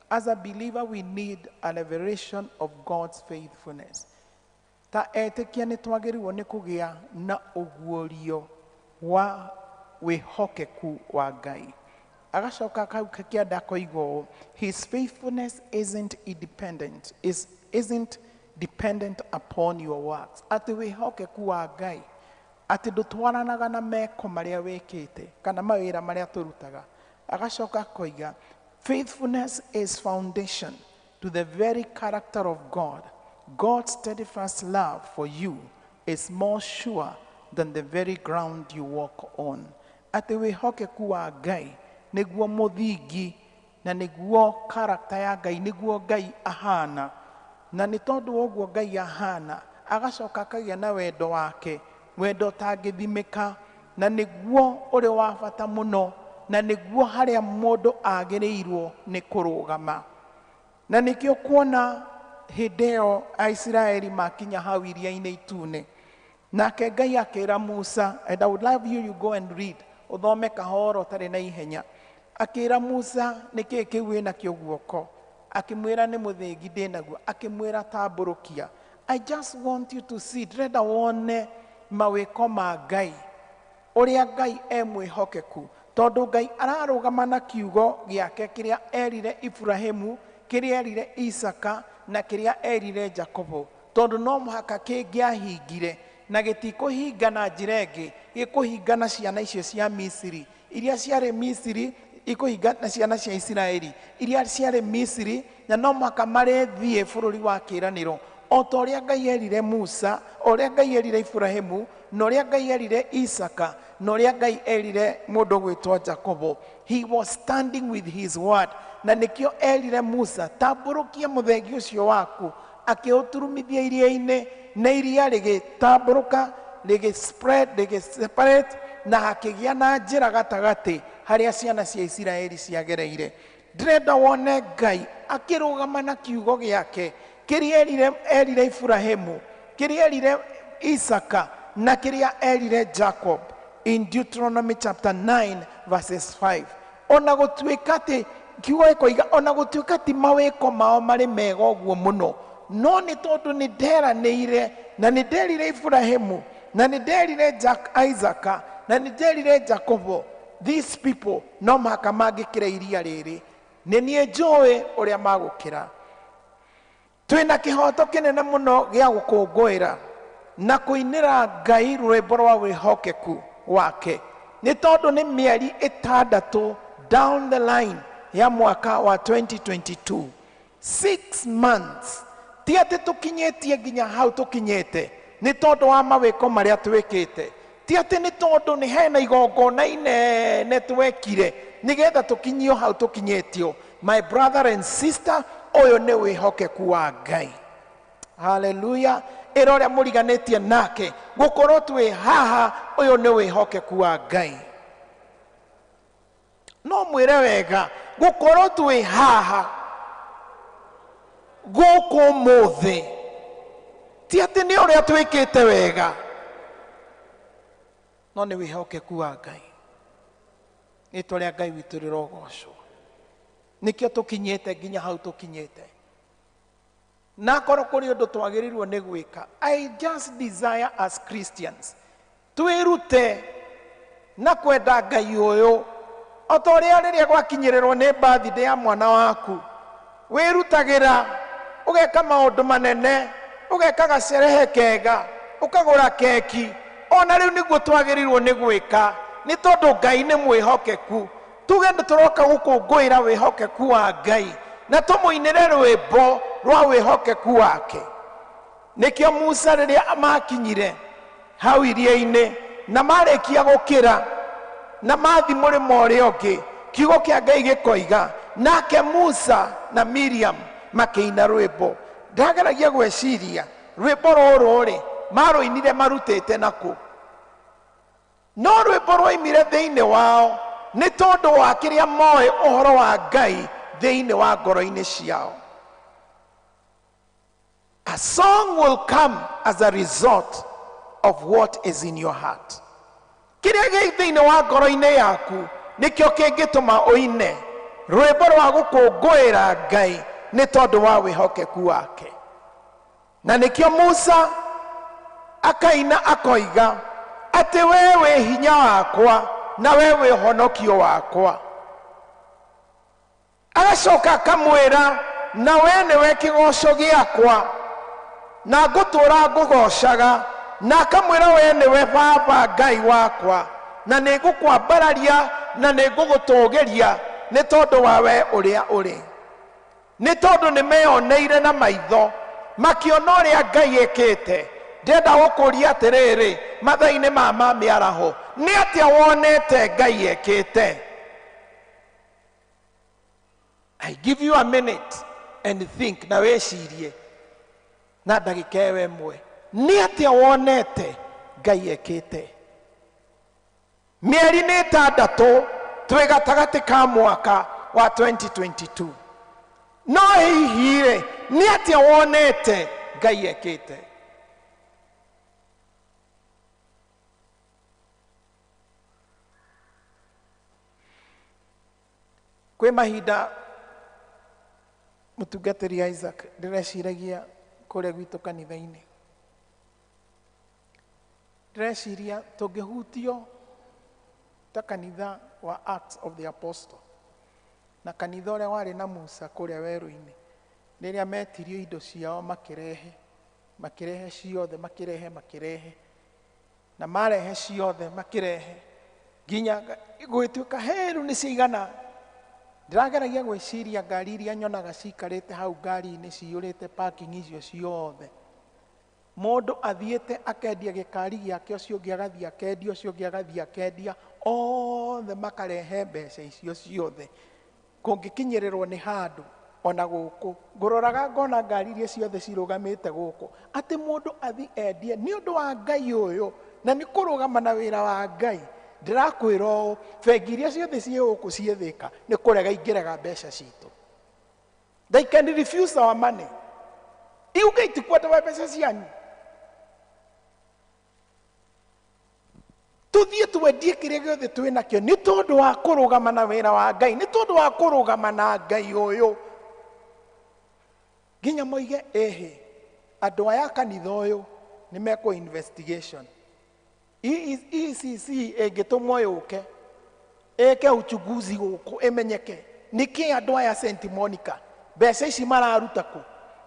as a believer we need a revelation of God's faithfulness. Ta etikia ni twagiriwo ni kugia na uguorio wa wihokeku wa Ngai. Agacoka kau kianda koigo, his faithfulness isn't dependent upon your works. Ati wihokeku wa Ngai, ati ndutwaranaga na meko maria wikite kana mawira maria turutaga. Agacoka koiga, faithfulness is foundation to the very character of God. God's steadfast love for you is more sure than the very ground you walk on. Ati wihokeku wa Ngai niguo muthingi na niguo character ya Ngai, niguo Ngai ahana, na ni tondu oguo Ngai ahana agacoka akagia na wendo wake, wendo tangithimika, na niguo uri wa bata muno, na niguo haria mundu agiriirwo ni kurugama. Na nikio kuona hideo Aisraeli makinya hau iria-ini itune, nake Ngai akira Musa, and I would love you go and read, uthome kahoro tari na ihenya. Akira Musa niki kiu wina kio guoko, akimwira ni muthingi ndinaguo, akimwira tamburukia. I just want you to see, ndĩrenda wone mawĩko ma Ngai, ũrĩa Ngai mwĩhokeku, tondũ Ngai ararũgama na kiugo gĩake kĩrĩa erire Ibrahimu, kĩrĩa erire Isaka na kĩrĩa erire Jakobo, tondũ no mũhaka kĩngĩahingire na gĩtikũhinga na njĩra ĩngĩ, gĩkũhinga na ciana icio cia Misiri, iria ciarĩ Misiri, ikuhinga na ciana cia Isiraeli iria ciarĩ Misiri, na no mũhaka marĩthiĩ bũrũri wa kĩĩranĩro, o ta ũrĩa Ngai erire Musa, ũrĩa Ngai erire Ibrahimu, na ũrĩa Ngai erire Isaka, na ũrĩa Ngai erire mũndũ gwĩtwo Jakobo. He was standing with his word, na nĩkĩo erire Musa, tambũrũkia mũthenge ũcio waku, akĩũturumithia iria-inĩ, na iria rĩgĩtambũrũka, rĩgĩspread, rĩgĩseparate, na hakĩgĩa na njĩra gatagatĩ haria ciana cia Isiraeli ciagereire. Ndĩrenda wone Ngai akĩrũgama na kiugo gĩake, kĩrĩa erire Ibrahimu, kĩrĩa erire Isaka, na kĩrĩa erire Jacob in Deuteronomy chapter 9 verses 5. Ona gũtuĩka atĩ kiugo gĩkoiga, ona gũtuĩka ti mawĩko mao marĩ mega ũguo mũno, no nĩ tondũ nĩ nderanĩire, na nĩ nderire Ibrahimu, na nĩ nderire Isaka, na nĩ nderire Jacobo, these people no mũhaka mangĩkĩra iria rĩrĩ, nĩ niĩ njũĩ ũrĩa magũkĩra. Twĩna kĩhoto kĩnene mũno gĩa gũkũngũĩra na kũinĩra Ngai rwĩmbo rwa wĩhokeku wake, nĩ tondũ nĩ mĩeri 6 down the line ya mwaka wa 2022, 6 months, ti atĩ tũkinyĩtie nginya hau tũkinyĩte nĩ tondũ wa mawĩko marĩa twĩkĩte, ti atĩ nĩ tondũ nĩ hena igongona inene twekire nĩgetha tũkinyio hau tũkinyĩtio. My brother and sister, ũyũ nĩ wĩhokeku wa Ngai. Hallelujah. Ĩra ũrĩa mũriganĩtie nake, gũkorwo twĩ haha, ũyũ nĩ wĩhokeku wa Ngai. No mwĩre wega, gũkorwo twĩ haha gũkũ mũthĩ, ti atĩ nĩ ũrĩa twĩkĩte wega, no nĩ wĩhokeku wa Ngai. Rĩĩtwa rĩa Ngai witũ rĩrogocwo, nĩkĩo tũkinyĩte nginya hau tũkinyĩte. Na korwo kũrĩ ũndũ twagĩrĩirwo nĩ gwĩka, I just desire as Christians twĩrute na kwenda Ngai ũyũ, o ta ũrĩa rĩrĩa gwakinyĩrĩrwo nĩ birthday ya mwana waku wĩrutagĩra, ũgeka maũndũ manene, ũgeka gacerehe kega, ũkagũra keki. Ona rĩu nĩguo twagĩrĩirwo nĩ gwĩka, nĩ tondũ Ngai nĩ mwĩhokeku. Tuge nĩ tũroka gũkũngũĩra wĩhokeku wa Ngai na tũmũinĩre rwĩmbo rwa wĩhokeku wake. Nĩkĩo Musa rĩrĩa makinyire hau iria-inĩ na marĩkia gũkĩra na mathi mũrĩmo ũrĩa ũngĩ, kiugo kĩa Ngai gĩkoiga, nake Musa na Miriam makĩina rwĩmbo. Ndageragia gwĩciria rwĩmbo rũrũ-rĩ marũinire marutĩte nakũ? No rwĩmbo rwoimire thĩinĩ wao nĩ tondũ wa kĩrĩa moĩ ũhoro wa Ngai thĩinĩ wa ngoro-inĩ ciao. A song will come as a result of what is in your heart. Kĩrĩa gĩ thĩinĩ wa ngoro-inĩ yaku nikio kingituma oine rwimbo rwa gukungũĩra Ngai nĩ tondũ wa wĩhokeku wake. Na nikio Musa akaina akoiga atĩ we wĩ hinya wakwa na we wĩ honokio wakwa. Agacoka akamwĩra na we nĩwe kĩgoco gĩakwa na ngũtũũra ngũgocaga, na akamwĩra we nĩwe Baba Ngai wakwa na nĩngũkwambararia na nĩngũgũtũũgĩria nĩ tondũ wa we ũrĩa ũrĩ. Nĩ tondũ nĩmeyoneire na maitho makĩona ũrĩa Ngai ekĩte. Ndĩrenda gũkũria atĩrĩrĩ mathaa-inĩ ma mĩaraho, nĩ atĩa wonete Ngai ekĩte? I give you a minute and think, na wĩcirie na ndagĩka ĩyo ĩmwe, nĩ atĩa wonete Ngai ekĩte? Mĩeri nĩ 6 twĩ gatagatĩ ka mwaka wa 2022. No hihi nĩ atĩa wonete Ngai ekĩte? Kwĩ mahinda mũtungatĩri Isaac ndĩreciragia kũrĩa gwitũ kanitha-inĩ, ndĩreciria tũngĩhutio ta kanitha wa Acts of the Apostle na kanitha ũrĩa warĩ na Musa kũrĩa werũ-inĩ, rĩrĩa metirio indo ciao makĩrehe ciothe na marehe ciothe makĩrehe nginya gwĩtuĩka rĩu nĩ ciigana. Ndĩrageragia gwĩciria ngari iria nyonaga cikarĩte hau ngari-inĩ ciyũrĩte parking icio ciothe, mũndũ athiĩte akendia gĩkari gĩake, ũcio ũngĩ agathiĩ akendia, ũcio ũngĩ agathiĩ akendia, othe makarehe mbeca icio ciothe. Kũngĩkinyĩrĩrwo nĩ handũ ona gũkũ ngũroraga ngona ngari iria ciothe cirũgamĩte gũkũ, atĩ mũndũ athi endie nĩ ũndũ wa Ngai ũyũ na nĩ kũrũgama na wĩra wa Ngai. Ndĩrakwĩra ũũ, bengi iria ciothe ciĩ gũkũ ciethĩka nĩ kũrega ingĩrega mbeca citũ. They can refuse our money. Iuga itikwenda mbeca cianyu. Tuthiĩ twendie kĩrĩa gĩothe twĩ nakĩo nĩ tondũ wa kũrũgama na wĩra wa Ngai, nĩ tondũ wa kũrũgama na Ngai ũyũ. Nginya moige andũ aya kanitha ũyũ nĩ mekwo investigation. ECC ĩngĩtũmwo yũke ĩke uchunguzi gũkũ ĩmenyeke nĩkĩ andũ aya St. Monica mbeca ici mararuta kũ,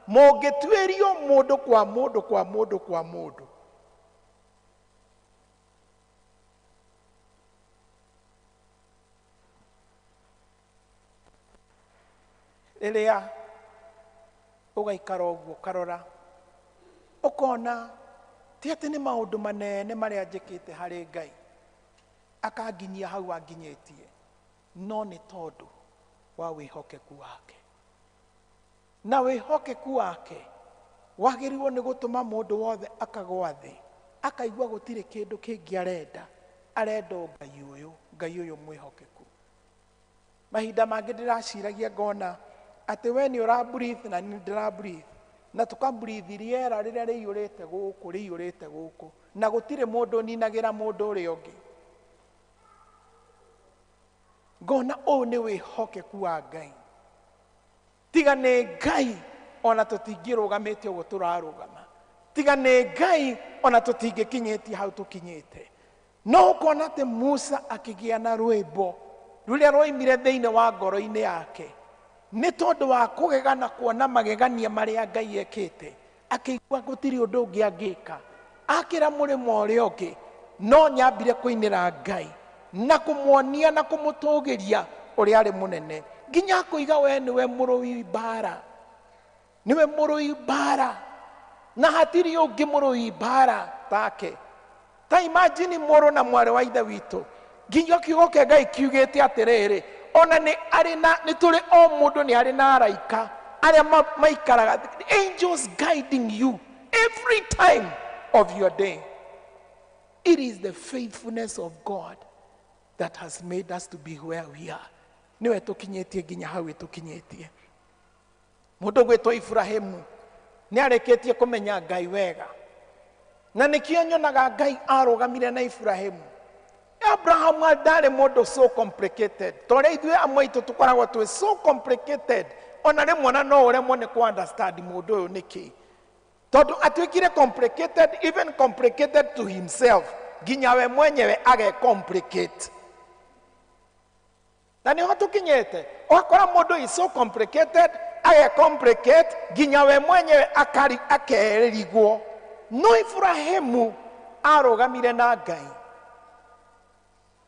mũngĩtuĩrio mũndũ kwa mũndũ. Rĩrĩa ũgaikara ũguo karora ũkona ti atĩ nĩ maũndũ manene marĩa njĩkĩte harĩ Ngai akanginyia hau anginyĩtie, no nĩ tondũ wa wĩhokeku wake. Na wĩhokeku wake wagĩrĩirwo nĩ gũtũma mũndũ wothe akagwa thĩ, akaigua gũtirĩ kĩndũ kĩngĩ arenda Ngai ũyũ mwĩhokeku. Mahinda mangĩ ndĩraciragia ngona atĩ we nĩ ũra-breathe na nĩ ndĩra-breathe, na tũka-breathe rĩera rĩrĩa rĩiyũrĩte gũkũ na gũtirĩ mũndũ ninagĩra mũndũ ũrĩa ũngĩ. Ngona ũũ nĩ wĩhokeku wa Ngai. Tiga nĩ Ngai ona tũtingĩrũgamĩte ũguo tũrarũgama, tiga nĩ Ngai ona tũtingĩkinyĩtie hau tũkinyĩte. No ũkona atĩ Musa akĩgĩa na rwĩmbo rũrĩa rwoimire thĩinĩ wa ngoro-inĩ yake nĩ tondũ wa kũgegana kuona magegania marĩa Ngai ekĩte, akĩigua gũtirĩ ũndũ ũngĩ angĩka, akĩra mũrĩmo ũrĩa ũngĩ no nyambire kũinĩra Ngai na kũmuonia na kũmũtũgĩria ũrĩa arĩ mũnene, nginya kũiga we nĩwe mũrũi mbara na hatirĩ ũngĩ mũrũi mbara take. Ta imagine mũrũ na mwarĩ wa ithe witũ, nginya kiugo kĩa Ngai kiugĩte atĩrĩrĩ, ona nĩ tũrĩ o mũndũ nĩ arĩ na araika arĩa maikaraga, angels guiding you every time of your day. It is the faithfulness of God that has made us to be where we are. Niwe tũkinyĩtie nginya hau tũkinyĩtie. Mũndũ gwĩtwo Ibrahimu nĩ arĩkĩtie kũmenya Ngai wega, na nĩkĩo nyonaga Ngai arũgamire na Ibrahimu Abraham adare modo so complicated. Tore idwe amoito tukora watu so complicated. Onare mwana no ore mone ko understand modo niki. Todo atwekire complicated, even complicated to himself. Ginyawe mwenyewe age complicate. Nani watu kinyete. Wakora modo is so complicated, age complicate. Ginyawe mwenyewe akari akerigwo. No Ibrahimu arogamire na Ngai.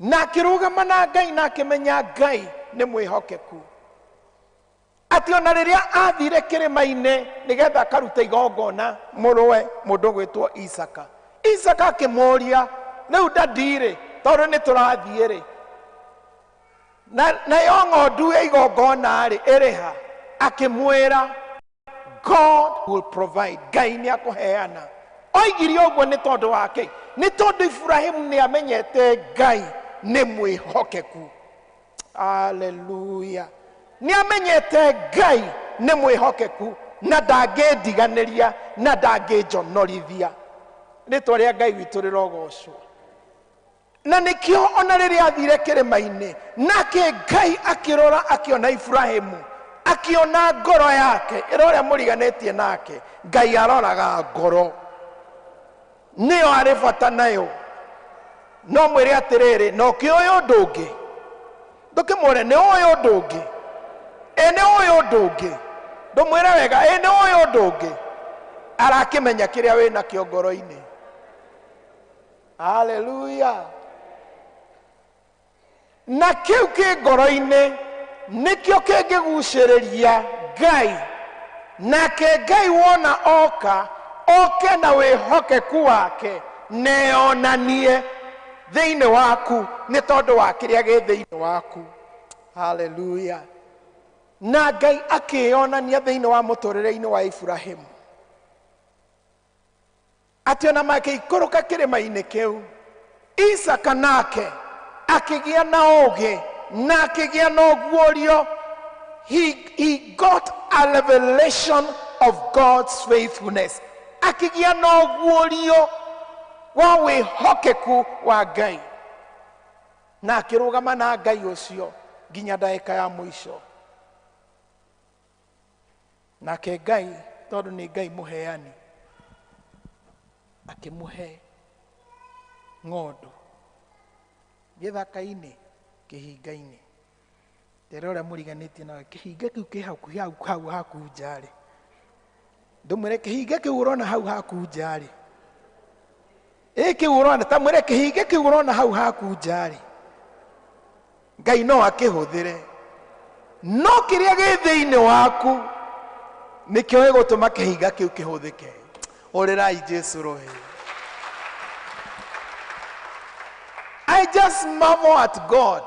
Na kirugama na Ngai na kimenya Ngai ni mwihokeku. Ati ona riria athire kirima-ini nigetha akaruta igongona muruwe mundu gwitwo Isaka. Isaka akimuria riu ndandire tondu ni turathie ri. Na yo ng'ondu ya igongona ri iriha akimwira God will provide. Ngai ni akuheana. Oigire uguo ni tondu wake. Ni tondu Ibrahim ni amenyete Ngai ni mwihokeku. Hallelujah. Ni amenyete Ngai ni mwihokeku na ndangidiganiria na ndangijonorithia. Ritwa ria Ngai witu rirogocwo. Na nikio ona riria athire kirima-ini nake Ngai akirora akiona Ibrahimu, akiona ngoro yake iroria muriganetie nake. Ngai aroraga ngoro, niyo ari bata nayo. No mwire atiriri no kioyo ndungi ndukimwire ni oyo ndungi ene oyo ndungi ndumwire wega ene oyo ndungi arakimenya kiria wina kio ngoro-ini. Hallelujah. Na kiu ki ngoro-ini nikio kingiguciriria Ngai. Nake Ngai wona oke na wihokeku wake neonanie thiini waku ni tondu wa kiria gi thiini waku. Hallelujah. Na Ngai akionania thiini wa muturire-ini wa Ibrahimu. Ati ona makikuruka kirima-ini kiu Isaka nake akigia na ugi na akigia na guorio. He got a revelation of God's faithfulness. Akigia na guorio wa wihokeku wa Ngai. Na akirugama na Ngai ucio nginya ndaika ya mwisho. Nake Ngai tondu ni Ngai muheani akimuhe ng'ondu githaka-ini kihinga-ini. Terora muriganitie na kihinga kiu ki hau haku njari. Ndumwire kihinga kiu urona hau haku njari. Iki urona tamwire kihinga kiu urona hau haku njari. Ngai no akihuthire. No kiria gi thiini waku nikio igutuma kihinga kiu kihuthike. Orirai Jesu rohe. I just marvel at God.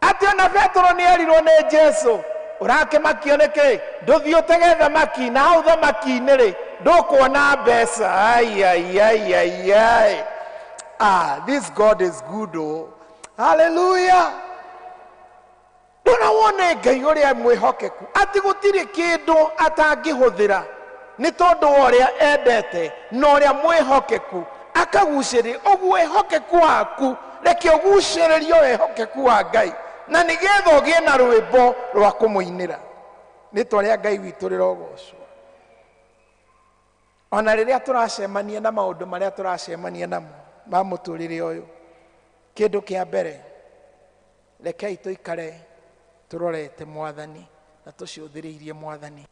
Ati ona Petro ni erirwo ni Jesu urake makioneke nduthio tege thamaki na hau thamaki-ini ri ndukuona mbeca. Ai. This God is good. Oh, hallelujah. Ndona wone Ngai uria mwihokeku ati gutiri kindu atangihuthira ni tondu uria endete na uria mwihokeku akaguciri uguo wihokeku waku reke uguciririo wihokeku wa Ngai na nigetha ugie na rwimbo rwa kumuinira. Ritwa ria Ngai witu rirogocwo. Ona riria turacemania na maundu maria turacemania namo ma muturire uyu, kindu kia mbere rekei tuikare turorete Mwathani na tuciuthiriirie Mwathani.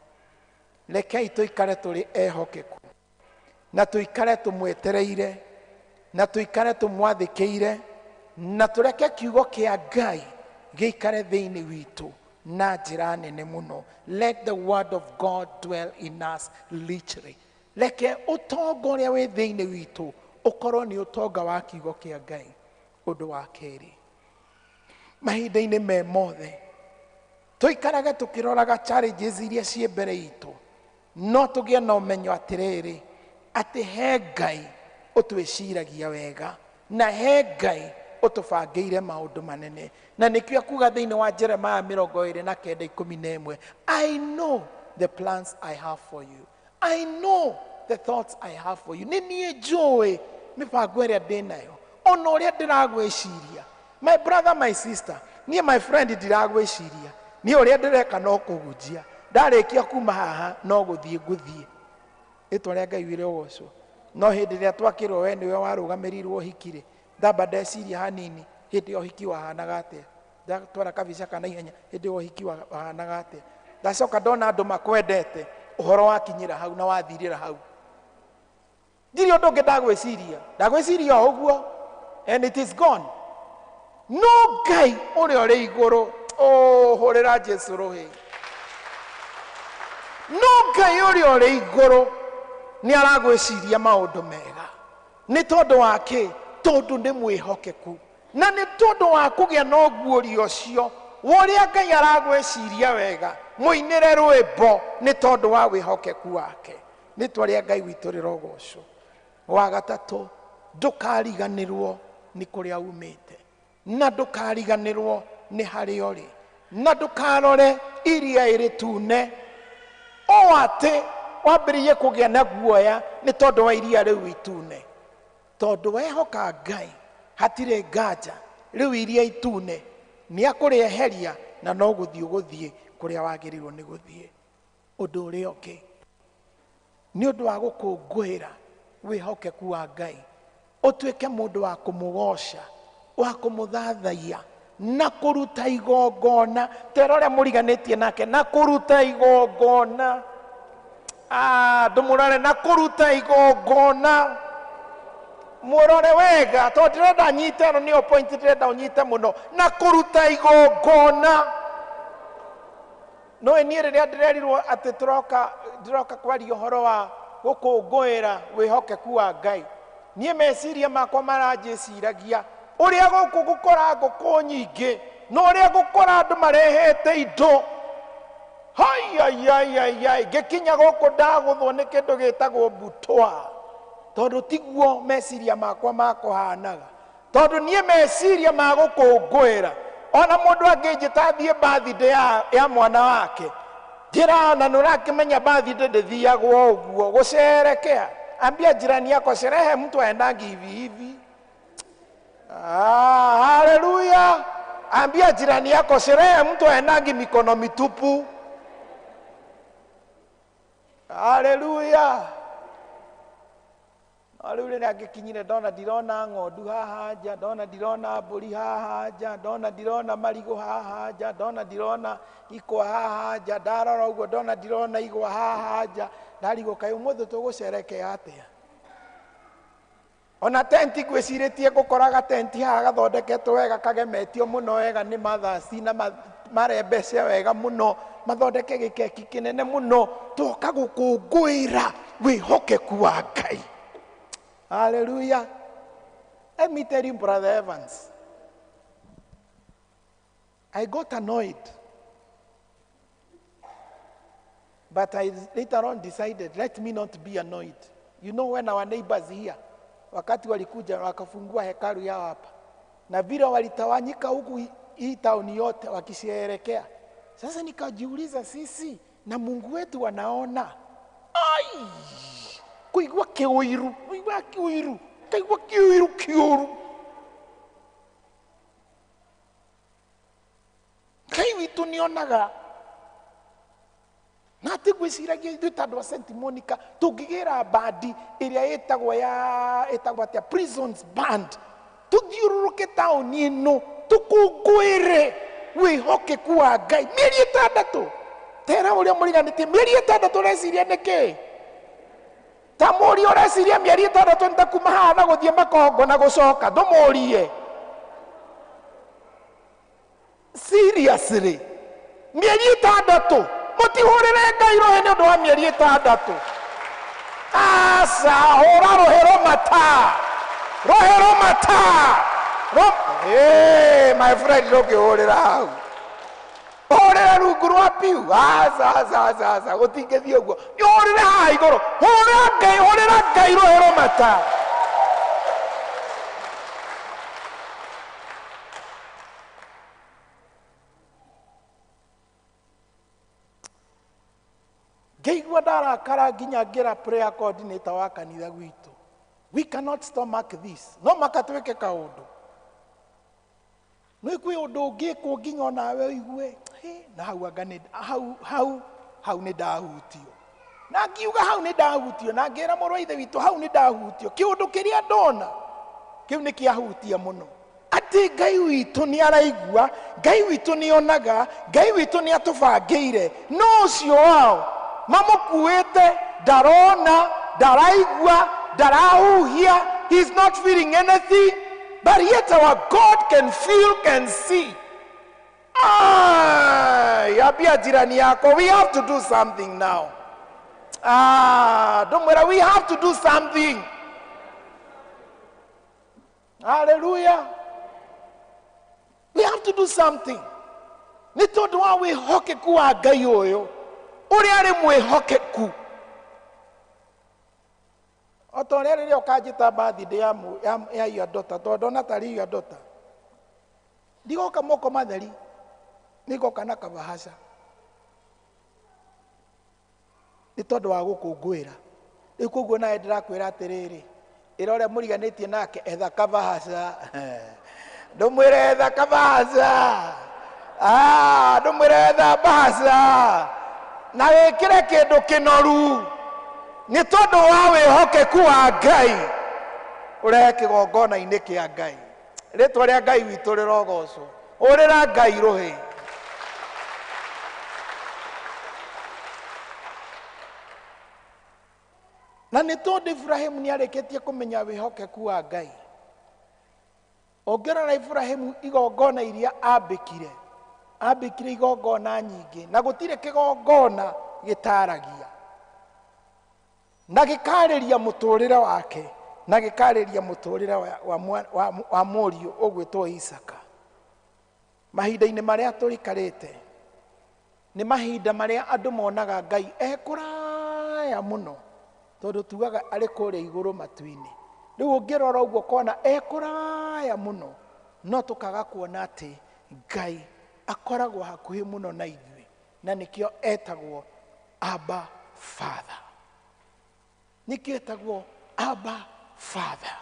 Rekei tuikare turi ehokeku na tuikare tumwetereire na tuikare tumwathikiire na tureke kiugo kia Ngai giikare thiini witu na njira nene muno. Let the word of God dwell in us richly. Reke utonga uria wi thiini witu ukorwo ni utonga wa kiugo kia Ngai. Undu wa keri, mahinda-ini me mothe tuikarage tukiroraga challenges iria cie mbere itu, no tugie na umenyo atiriri ati he Ngai utwiciragia wega na he Ngai utubangiire maundu manene. Na nikio kuga thiini wa Jeremiah 29:11, I know the plans I have for you. I know the thoughts I have for you. Ni nie njui mibango iria ndi nayo ono uria ndiragwiciria. My brother, my sister, niĩ my friend ndiragwiciria, niĩ uria ndireka no kũhunjia, ndarikia kuma haha no gũthiĩ ngũthiĩ. Rĩtwa rĩa Ngai rĩrogocwo. No hĩndĩ ĩrĩa twakĩrwo we nĩwe warũgamĩrĩirwo ũhiki-rĩ, ndamba ndeciria hanini, hĩndĩ ya ũhiki wahanaga atĩa, ndatwara kabica kana ihenya, hĩndĩ ya ũhiki wahanaga atĩa. Ndacoka ndona andũ makwendete, ũhoro wakinyĩra hau na wathirĩra hau. Ndirĩ ũndũ ũngĩ ndagwĩciria o ũguo, and it is gone. No Ngai ũrĩa ũrĩ igũrũ, hũrĩra Jesu rũhĩ. No Ngai ũrĩa ũrĩ igũrũ nĩ aragwĩciria maũndũ mega. Nĩ tondũ wa kĩ? Tondũ nĩ mwĩhokeku. Na nĩ tondũ wa kũgĩa na ũguũrio ũcio wa ũrĩa Ngai aragwĩciria wega, mũinĩre rwĩmbo nĩ tondũ wa wĩhokeku wake. Rĩtwa rĩa Ngai witũ rĩrogocwo. Wa gatatũ, ndũkariganĩrwo nĩ kũrĩa umĩte, na ndũkariganĩrwo nĩ harĩa ũrĩ, na ndũkarore iria ĩrĩtune o atĩ wambĩrĩrie kũgĩa na guoya nĩ tondũ wa iria rĩu itune. Tondũ wehoka Ngai hatirĩ nganja, rĩu iria itune nĩ akũrĩeheria na no gũthiĩ kũrĩa wagĩrĩirwo nĩ gũthiĩ. Ũndũ ũrĩa ũngĩ nĩ ũndũ wa gũkũngũĩra wĩhokeku wa Ngai, ũtuĩke mũndũ wa kũmũgoca, wa kũmũthathaiya na kũruta igongona. Tera ũrĩa mũriganĩtie nake, na kũruta igongona. Ndũmũrore, na kũruta igongona. Mũrore wega, tondũ ndĩrenda nyite ĩno nĩyo point ndĩrenda ũnyite mũno. Na kũruta igongona. No niĩ rĩrĩa ndĩrerirwo atĩ ndĩroka kwaria ũhoro wa gũkũngũĩra wĩhokeku wa Ngai, niĩ meciria makwa maranjĩciragia ũrĩa gũkũ gũkora ngũkũ nyingĩ, na ũrĩa gũkora andũ marehete indo. Ngĩkinya gũkũ ndagũthwo nĩ kĩndũ gĩtagwo mbutwa, tondũ tiguo meciria makwa makũhanaga. Tondũ niĩ meciria ma gũkũngũĩra, ona mũndũ angĩnjĩta thiĩ birthday ya mwana wake, njĩra na nũrakĩmenya birthday ndĩthiagwo ũguo gũcerekea. Ambia jirani yako, sherehe mtu aendangi hivi hivi. Haleluya. Ambia jirani yako, sherehe mtu aendangi mikono mitupu. Haleluya. Haleluya. Ngĩkinyire ndona ndirona ng'ondu haha nja, ndona ndirona mbũri haha nja, ndona ndirona marigũ haha nja, ndona ndirona ikwa haha nja, ndarora ũguo ndona ndirona igwa haha nja. Ndarigwo kaĩ ũmũthĩ tũgũcerekea atĩa? Ona tenti ngwĩcirĩtie ngũkoraga tenti haha gathondeketwo wega, kagemetio mũno wega nĩ mathasi na marembece wega mũno, mathondeke gĩkeki kĩnene mũno, tũka gũkũngũĩra wĩhokeku wa Ngai. Hallelujah. Let me tell you, Brother Evans, I got annoyed, but I later on decided, let me not be annoyed. You know, when our neighbors here, wakati walikuja wakafungua hekalu yao hapa, na vile walitawanyika huku hii tauni yote wakisherehekea. Sasa nikajiuliza, sisi na Mungu wetu wanaona. Kuigua kiuiru, kaigua kiuiru. Ngai witũ nĩonaga. Na tigwĩciragia ithuĩ ta andũ a St. Monica tũngĩgĩra bandi ĩrĩa ĩtagwo atĩa, prisons band, tũthiũrũrũke taũni ĩno tũkũngũĩre wĩhokeku wa Ngai mĩeri 6. Tera ũrĩa mũriganĩtie, mĩeri 6 ũreciria nĩkĩ? Ta mũri ũreciria mĩeri 6 nĩtakuma haha na gũthiĩ makongo na gũcoka? Ndũmũrie. Seriously, mĩeri 6 mũtihũrĩre Ngai rũhĩ nĩ ũndũ wa mĩeri 6. Aca, hũra rũhĩ mata. My friend, ndũngĩhũrĩra hau. Hũrĩra rungu rwa piu. Aca, gũtingĩthiĩ ũguo. Hũrĩra haha igũrũ. Hũrĩra Ngai rũhĩ mata. Ngĩigua ndarakara nginya ngĩra prayer coordinator wa kanitha gwitũ. We cannot stomach this. No makatweke kaundu. No ikwe undu ngikwo nginya nawe igwe. Na hau agane hau ni ndahutio. Na ngiuga hau ni ndahutio na ngira mũrũ wa ithe witũ hau ni ndahutio. Kiundu kiria ndona kiu ni kiahutia muno. Ati Ngai witũ ni araigua, Ngai witũ ni onaga, Ngai witũ ni atubangĩire. No ũcio wao mamukuite ndarona, ndaraigua, ndarahuhia. He's not feeling anything, but yet our God can feel, can see. Yabia jirani yako, we have to do something now. Don't worry, we have to do something. Hallelujah. We have to do something. Ni tondu wa wihokeku wa Ngai uyu uria ari mwihokeku. Otoria riria ukajita birthday ya your daughter, tondu na tari your daughter. Ndigoka moko matheri. Nigoka na kabahasha. Ni tondu wa gukungwira. Riu koguo nae ndirakwira atiriri. Irore muriganitie nake etha kabahasha. Ndumwire etha kabahasha. Ndumwire etha bahasha. Na wikire kindu kinoru. Ni tondu wa wihokeku wa Ngai. Urehe kigongona-ini kia Ngai. Ritwa ria Ngai witũ rirogocwo. Urira Ngai ruhi. Na nĩ tondũ Ibrahimu nĩ arĩkĩtie kũmenya wĩhokeku wa Ngai. Ũngĩrora Ibrahimu igongona iria ambĩkire igongona nyingĩ na gũtirĩ kĩgongona gĩtaragia na gĩkarĩria mũtũrĩre wake na gĩkarĩria mũtũrĩre wa mũriũ ũgwĩtwo Isaka. Mahinda-inĩ marĩa tũrikarĩte nĩ mahinda marĩa andũ monaga Ngai ekũraya mũno, tondu tugaga ari kũrĩa igũrũ matu-inĩ. Rĩu ũngĩrora ũguo kona ekũraya mũno, no tũkaga kuona atĩ Ngai akoragwo hakuhĩ mũno na ithuĩ, na nĩkĩo etagwo Abba Father. Nĩkĩo etagwo Abba Father.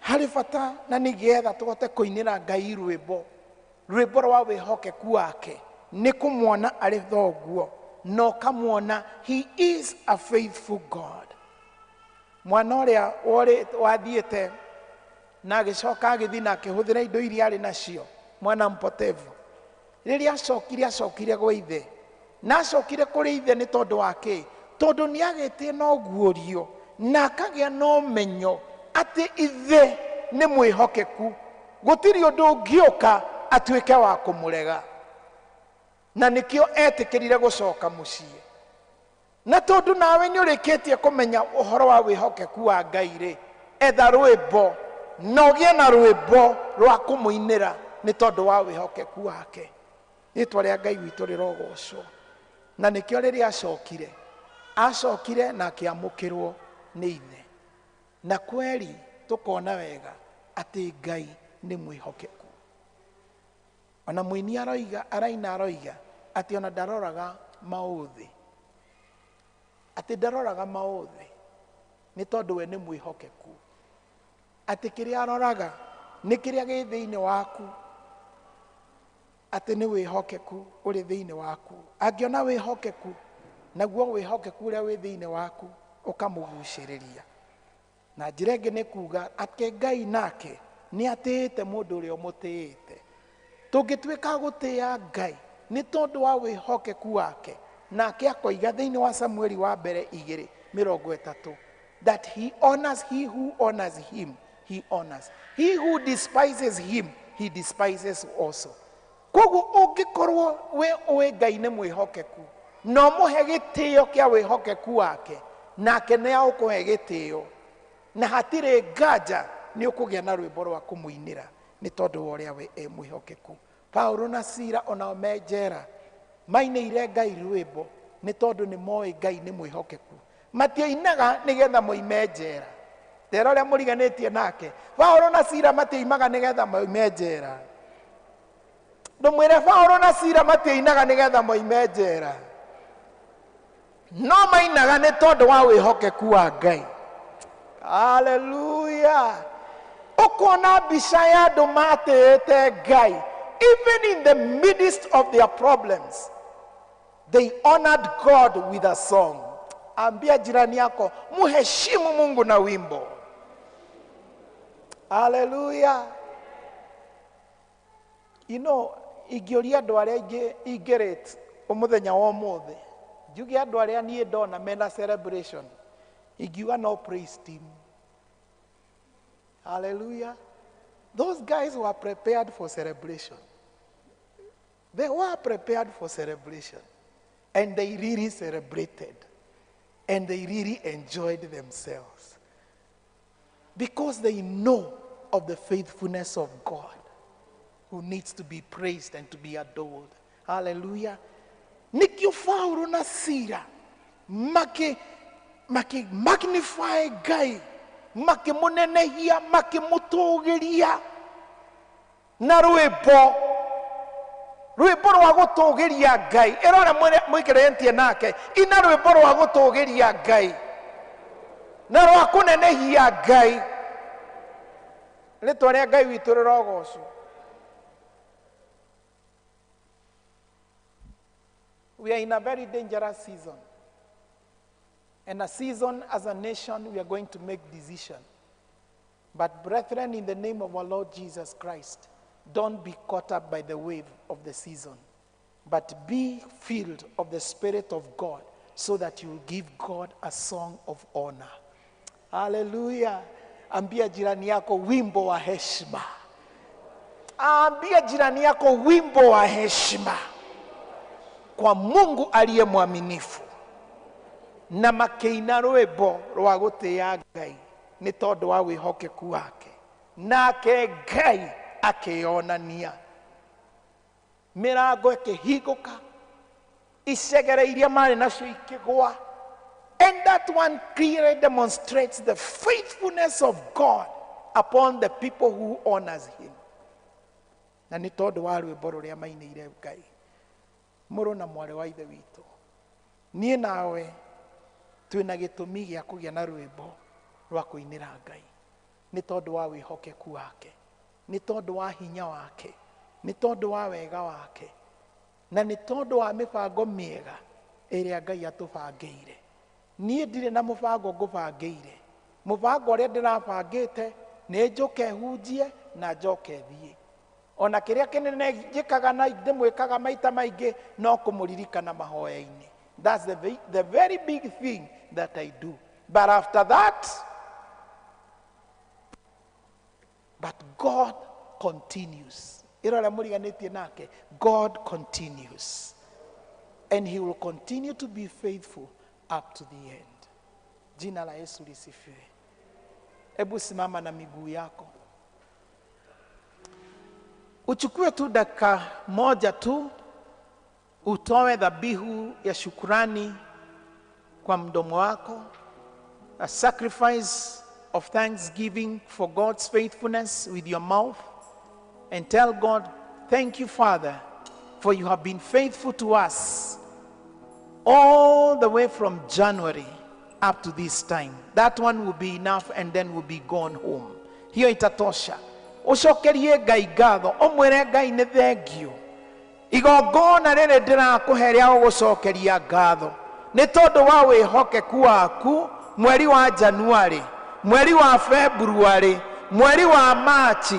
Harĩ bata na nĩgetha tũhote kũinĩra Ngai rwĩmbo rwa wĩhokeku wake nĩ kũmuona arĩ thoguo. No kamuona he is a faithful God. Mwana ũrĩa wathiĩte na agĩcoka agĩthiĩ na akĩhũthĩra indo iria arĩ nacio, mwana mpotevu, rĩrĩa acokire gwa ithe, na acokire kũrĩ ithe nĩ tondũ wa kĩ? Tondũ nĩ agĩtie na ũguũrio na akagĩa na ũmenyo atĩ ithe nĩ mwĩhokeku, gũtirĩ ũndũ ũngĩũka atuĩke wa kũmũrega. Na nikio etĩkĩrire gũcoka mũciĩ. Na tondu nawe nĩ ũrĩkĩtie kũmenya ũhoro wa wĩhokeku wa Ngai-rĩ, etha rwĩmbo na ũgĩe na rwĩmbo rwa kũmũinĩra nĩ tondũ wa wĩhokeku wake. Rĩĩtwa rĩa Ngai witũ rĩrogocwo. Na nĩkĩo rĩrĩa acokire na akĩamũkĩrwo nĩ ithe. Na kweri tũkona wega atĩ Ngai nĩ mwĩhokeku. Ona mũini aroiga ati ona ndaroraga maũthĩ. Ati ndaroraga maũthĩ nĩ tondũ we nĩ mwĩhokeku. Ati kĩrĩa aroraga nĩ kĩrĩa gĩ thĩinĩ waku. Ati nĩ wĩhokeku ũrĩ thĩinĩ waku. Angĩona wĩhokeku, naguo wĩhokeku ũrĩa wĩ thĩinĩ waku ũkamũgucĩrĩria. Na njĩra ĩngĩ nĩ kuga atĩ Ngai nake nĩ atĩĩte mũndũ ũrĩa ũmũtĩĩte. Tũngĩtuĩka gũtĩĩa Ngai nĩ tondũ wa wĩhokeku wake, nake akoiga thĩinĩ wa Samueli wa mbere 2:30 that he honors he who honors him, he honors. He who despises him, he despises also. Koguo ũngĩkorwo we ũĩ Ngai nĩ mwĩhokeku, no mũhe gĩtĩo kĩa wĩhokeku wake, nake nĩ agũkũhe gĩtĩo, na hatirĩ nganja nĩ ũkũgĩa na rwĩmbo rwa kũmũinĩra nĩ tondũ wa ũrĩa we mwĩhokeku. Paulo na Sila onao me njera mainĩire Ngai rwĩmbo nĩ tondũ nĩ moĩ Ngai nĩ mwĩhokeku. Matiainaga nĩgetha moime njera. Tera ũrĩa mũriganĩtie nake, Paulo na Sila matiaimaga nĩgetha moime njera. Ndũmwĩre Paulo na Sila matiainaga nĩgetha moime njera. No mainaga nĩ tondũ wa wĩhokeku wa Ngai. Hallelujah. Okona bishaya domate ete guy. Even in the midst of their problems, they honored God with a song. Ambia jirani yako, muheshimu Mungu na wimbo. Hallelujah. You know, igioria dware igeret omuthenya wa mothe. Jugi adware ani dona mena celebration. Igiwa no praise team. Hallelujah. Those guys were prepared for celebration. They were prepared for celebration. And they really celebrated. And they really enjoyed themselves. Because they know of the faithfulness of God, who needs to be praised and to be adored. Hallelujah. Nikyo Fauro na Sira. Make magnify guy. Make munenehia, make mutogeria. Na rwimbo rwa gutogeria Ngai. Erora mwikerentie nake. Ina rwimbo rwa gutogeria Ngai. Na rwa kunenehia Ngai. Ritwa ria Ngai witu rirogocwo. We are in a very dangerous season. And a season as a nation we are going to make decisions. But brethren, in the name of our Lord Jesus Christ, don't be caught up by the wave of the season, but be filled of the Spirit of God so that you will give God a song of honor. Hallelujah. Ambia jirani yako wimbo wa heshima. Ambia jirani yako wimbo wa heshima kwa Mungu aliye mwaminifu. Na makeina rwimbo rwa gutia Ngai ni tondu wa wihokeku wake. Nake Ngai akionania. Mirango ikihiguka, icegere iria mari nacio ikigwa. And that one clearly demonstrates the faithfulness of God upon the people who honors him. Na ni tondu wa rwimbo ruria mainire Ngai. Muru na mwari wa ithe witu. Nie nawe twina gitumi gia kugia na rwimbo rwa kuinira Ngai. Ni tondu wa wihokeku wake. Ni tondu wa hinya wake. Ni tondu wa wega wake. Na ni tondu wa mibango miega iria Ngai atubangiire. Nie ndire na mubango ngubangire. Mubango uria ndirabangite ni njuke hunjie na njoke thie. Ona kiria kinene njikaga na ndimwikaga maita maingi no kumuririkana mahoya-ini. That's the very big thing that I do. But after that, but God continues. God continues. And he will continue to be faithful up to the end. Jina la Yesu lisifiwe. Ebu simama na miguu yako. Uchukue tu dakika moja tu utoe dhabihu ya shukrani kwa mdomo wako, a sacrifice of thanksgiving for God's faithfulness with your mouth, and tell God, thank you, Father, for you have been faithful to us all the way from January up to this time. That one will be enough, and then we'll be gone home. Hiyo itatosha. Ucokerie Ngai ngatho, umwire Ngai ni thengio. Igongona riri ndirakuheria ugucokeria ngatho ni tondu wa wihokeku waku mweri wa Januari, mweri wa February, mweri wa March,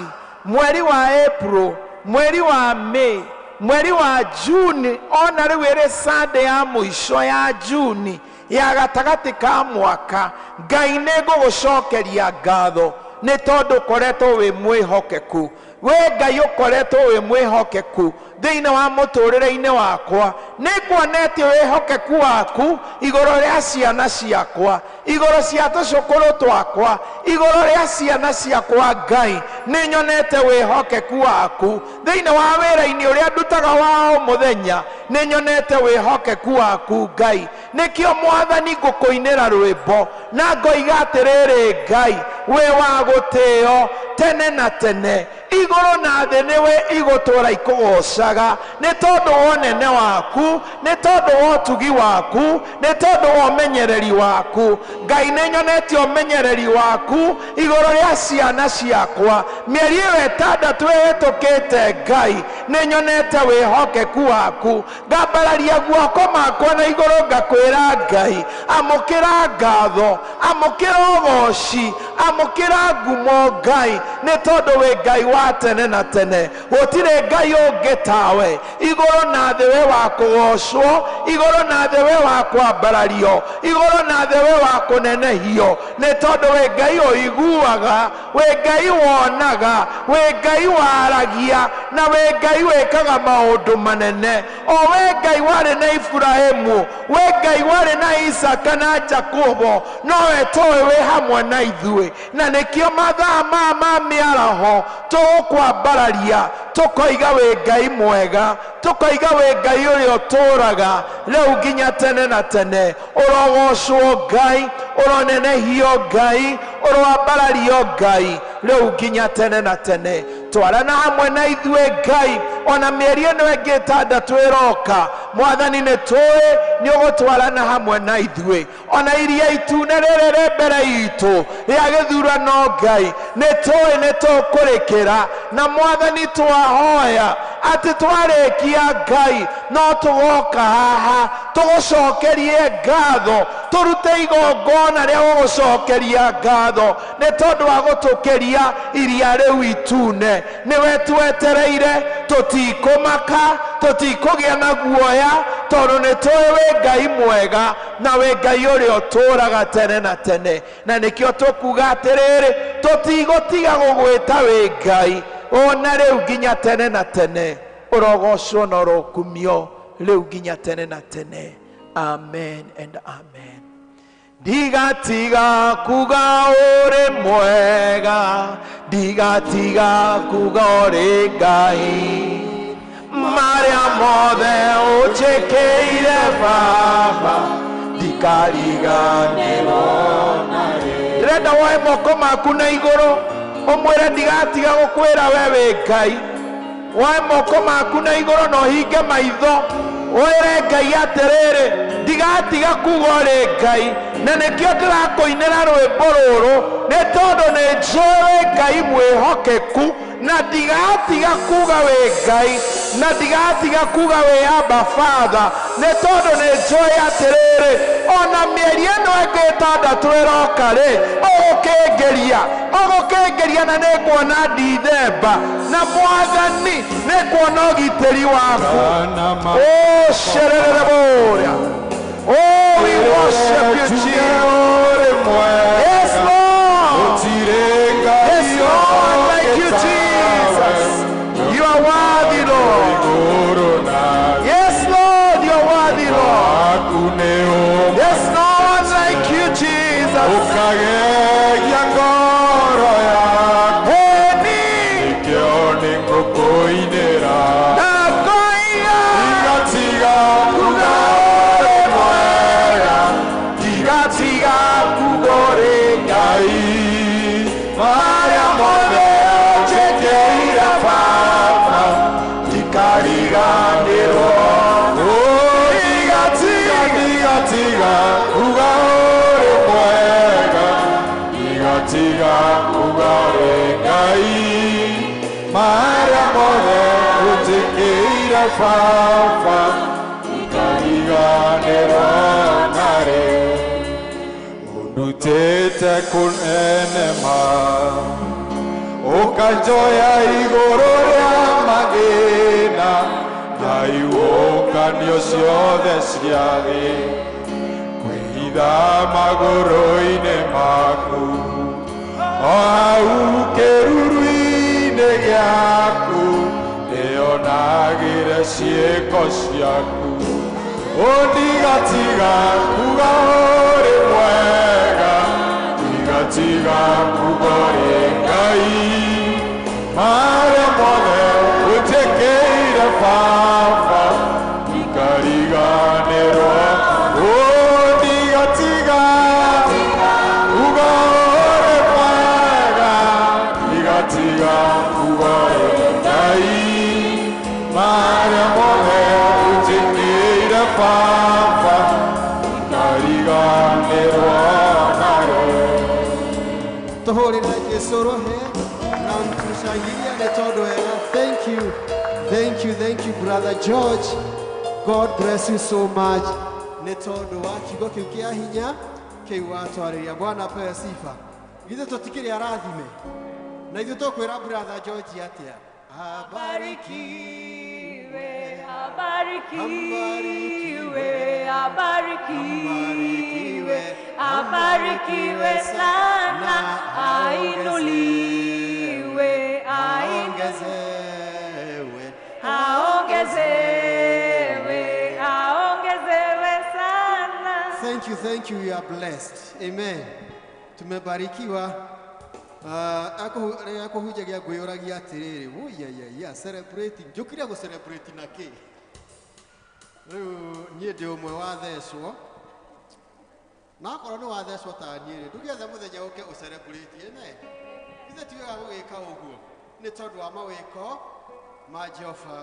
mweri wa April, mweri wa May, mweri wa June, ona riu iri Sunday ya muico ya June ya gatagati ka mwaka. Ngai ni ngugucokeria ngatho ni tondu koretwo wi mwihokeku. We Ngai ukoretwo wi mwihokeku thiini wa muturire-ini wakwa. Nikuonete wihokeku waku iguru ria ciana ciakwa, iguru cia tucukuru twakwa, iguru ria ciana ciakwa. Ngai ni nyonete wihokeku waku thiini wa wira-ini uria ndutaga wa muthenya. Ni nyonete wihokeku waku Ngai. Nikio Mwathani ngukuinira rwimbo na ngoiga atiriri, Ngai wi wa gutio tene na tene. igoro na thĩ nĩwe igũtũra ikũgocaga nĩ tondũ wa ũnene waku, nĩ tondũ wa ũtugi waku, nĩ tondũ wa ũmenyereri waku. Ngai nĩ nyonete ũmenyereri waku igũrũ rĩa ciana ciakwa. Mĩeri ĩyo 6 ĩhĩtũkĩte Ngai nĩ nyonete wĩhokeku waku. Ngambararia guoko makwa na igũrũ ngakwĩra Ngai, amũkĩra ngatho, amũkĩra ũgoci, amũkĩra ngumo Ngai, nĩ tondũ wĩ Ngai wa tene na tene. Gũtirĩ Ngai ũngĩ tawe. Igũrũ na thĩ we wa kũgocwo, igũrũ na thĩ we wa kwambarario, igũrũ na thĩ we wa kũnenehio, nĩ tondũ wĩ Ngai ũiguaga, wĩ Ngai wonaga, wĩ Ngai waragia, na wĩ Ngai wĩkaga maũndũ manene. O wĩ Ngai warĩ na Ibrahimu, wĩ Ngai warĩ na Isaka na Jakobo, nowe tũĩ wĩ hamwe na ithuĩ, na nĩkĩo mathaa ma mĩaraho tũgũkwambararia, tũkoiga wĩ Ngai mwega, tũkoiga wĩ Ngai ũrĩa ũtũũraga rĩu nginya tene na tene. Ũrogocwo Ngai, ũronenehio Ngai, ũrowambarario Ngai rĩu nginya tene na tene. Twarana hamwe na ithuĩ Ngai, ona mĩeri ĩno ĩngĩ 6 ĩroka, Mwathani nĩ tũĩ nĩ ũgũtwarana hamwe na ithuĩ. Ona iria itune rĩrĩ rĩ mbere itũ rĩa gĩthurano Ngai, nĩ tũĩ nĩ tũkũrĩkĩra, na Mwathani twahoya atĩ twarĩkia Ngai no tũgoka haha tũgũcokerie ngatho, tũrute igongona rĩa gũgũcokeria ngatho nĩ tondũ wa gũtũkĩria iria rĩu itune. Nĩwe twetereire, tũtikũmaka, tũtikũgĩa na guoya, tondũ nĩ tũĩ wĩ Ngai mwega, na wĩ Ngai ũrĩa ũtũũraga tene na tene. Na nĩkĩo tũkuga atĩrĩrĩ, tũtigũtiga gũgwĩta wĩ Ngai ona rĩu nginya tene na tene. Ũrogocwo na ũrokumio rĩu nginya tene na tene. Amen and amen. Ndigatiga kuga ũrĩ mwega, ndigatiga kuga ũrĩ Ngai, marĩa mothe ũnjĩkĩire Baba, ndikariganĩrwo narĩ. Ndĩrenda woe moko maku na igũrũ ũmwĩre ndigatiga gũkwĩra we wĩ Ngai. Woe moko maku na igũrũ na ũhinge maitho wĩre Ngai atĩrĩrĩ, ndigatiga kuga ũrĩ Ngai. Na nĩkĩo ndĩrakũinĩra rwĩmbo rũrũ nĩ tondũ nĩ njũĩ Ngai mwĩhokeku, na ndigatiga kuga wĩ Ngai, na ndigatiga kuga wĩ Abba Father, nĩ tondũ nĩ njũĩ atĩrĩrĩ, ona mĩeri ĩno ĩngĩ 6 ĩroka-rĩ, ũgũkĩngeria na nĩkuona Dithemba, na Mwathani nĩkuona ũgitĩri waku. Cererere bũrĩa. Oh, we worship you, Jesus. Yes, Lord. Yes, Lord. Thank you, Jesus. You are worthy, Lord. Yes, Lord. You are worthy, Lord. Yes, Lord. Thank you, Jesus. Fafa ikariganĩrwo narĩ, ũndutĩte kũnenema, ũkanjoya igũrũ rĩa mathĩna, na iũnganio ciothe cia thĩ, kwĩhitha magũrũ-inĩ maku, o hau kĩruru-inĩ gĩaku nĩonagĩre ciĩko ciaku. Ndigatiga kuga ũrĩ mwega, ndigatiga kuga ũrĩ Ngai, marĩa mothe ũnjĩkĩire Baba, ndikariganĩrwo. Ndigatiga kuga ũrĩ mwega, ndigatiga kuga ũrĩ tũrũhe na tũshangilie nĩ tondũ wega. Thank you brother George. God bless you so much. Nĩ tondũ wa kiugo kĩu kĩa hinya kĩu watwarĩria. Bwana apewe sifa. Githĩ tũtikĩrĩ arathime na ithuĩ tũkwĩra brother George atĩa? Abarikiwe, abarikiwe, abarikiwe, abarikiwe sana, ainuliwe, aongezewe, aongezewe, aongezewe sana. Thank you, you are blessed. Amen. Tumebarikiwa. Ako hujagia goyoragia atiriri. Celebrating. Njukiria go celebrate na ki. Niĩ ndĩ ũmwe wathecwo. Na akorwo nĩ wathecwo ta niĩ, ndũgethe mũthenya ũke ũcelebrate ene. Ithe ti wega gũgĩka ũguo. Nĩ tondũ wa mawĩko ma Jehova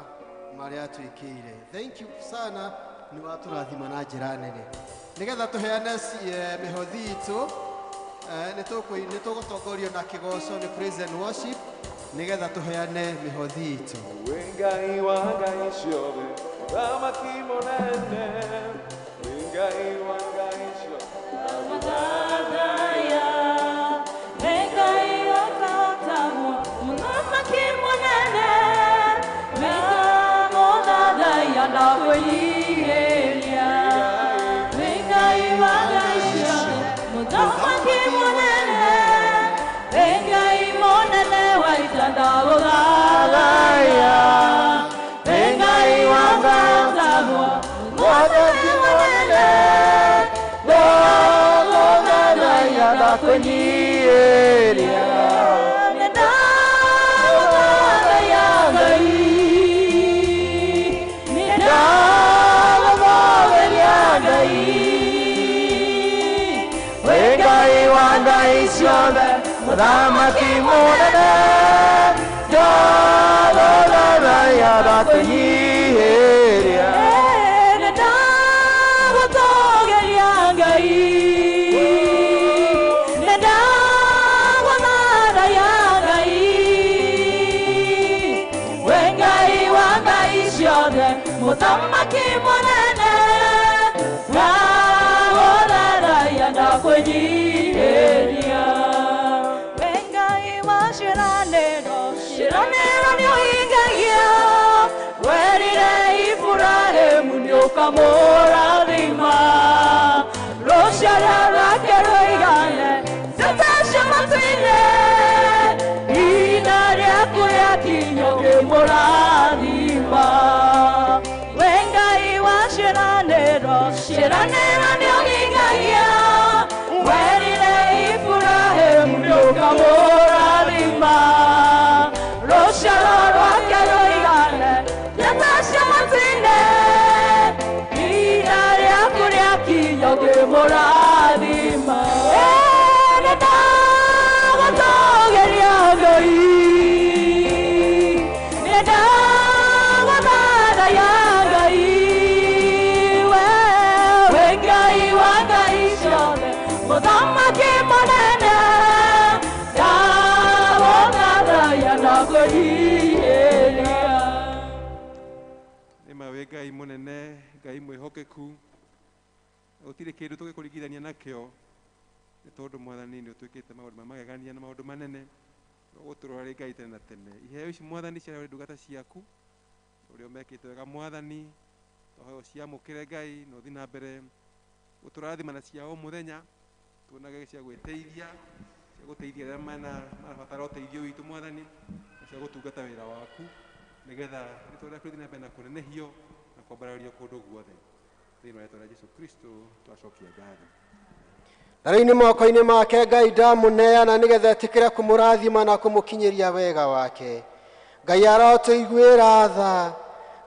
marĩa atwĩkĩire. Thank you sana, nĩ watũrathima na njĩra nene. Nĩgetha tũheane mĩhothi itũ, nĩ tũgũtongorio na kĩgoco nĩ praise and worship, nĩgetha tũheane mĩhothi itũ. Ngai wa ngai ciothe, thamaki mũnene, Ngai wa ngai ciothe, Thathaya, Ngai wa Githomo, thamaki mũnene, Thathaya na kwĩyĩria, Ngai wa ngai ciothe, thamaki mũnene, Ngai mũnene wa itanda gũthathaya, Ngai wa Githomo, thamaki mũnene, gũthathaya na kwĩyĩria, nĩndagũthathaya Ngai, nĩndagũthathaya Ngai, Ngai wa ngai ciothe, mũthamaki mũnene, ndagũthathaya na kwĩyĩria, nĩndagũtũũgĩria Ngai, nĩndagũthathaya Ngai, Ngai wa ngai ciothe, mũthamaki mũnene, ndagũthathaya na kwĩyĩria, Ngai wa ciĩranĩro, ciĩranĩro nĩũhingagia, werire Iburahĩmu nĩũkamũrathima, rũciaro rwake rũigane njata cia matu-inĩ, ihinda rĩaku rĩakinya ũkĩmũrathima, Ngai wa ciĩranĩro, ciĩranĩro nĩũhingagia, werire Iburahĩmu nĩũkamũrathima, rũciaro rwake rũigane njata cia matu-inĩ, ihinda rĩaku rĩakinya ũkĩmũrathima, nĩndagũtũũgĩria Ngai, nĩndagũthathaya Ngai, we Ngai wa ngai ciothe, mũthamaki mũnene, ndagũthathaya na kwĩyĩria. Nĩ mawe Ngai mũnene, Ngai mwĩhokeku, gũtirĩ kĩndũ tũgĩkũringithania nakĩo, nĩ tondũ Mwathani nĩ ũtwĩkĩte maũndũ ma magegania na maũndũ manene, ũgũtũrora rĩ Ngai tene na tene. Iheo ici Mwathani ciarĩ ndungata ciaku, ũrĩa ũmekĩte wega Mwathani, tũheo ciamũkĩre Ngai, na ũthiĩ na mbere gũtũrathima na cia o mũthenya, tuonage cia gwĩteithia, cia gũteithia arĩa marabatara ũteithio witũ Mwathani, na cia gũtungata wĩra waku, nĩgetha rĩtwa rĩaku rĩthiĩ na mbere na kũnenehio na kwambarĩrio kũndũ guothe. Thĩinĩ wa rĩtwa rĩa Jesũ Kristo twacokia ngatho. Na rĩu nĩ moko-inĩ make Ngai ndamũneana nĩgetha etĩkĩre kũmũrathima na kũmũkinyĩria wega wake. Ngai arotũiguĩra tha,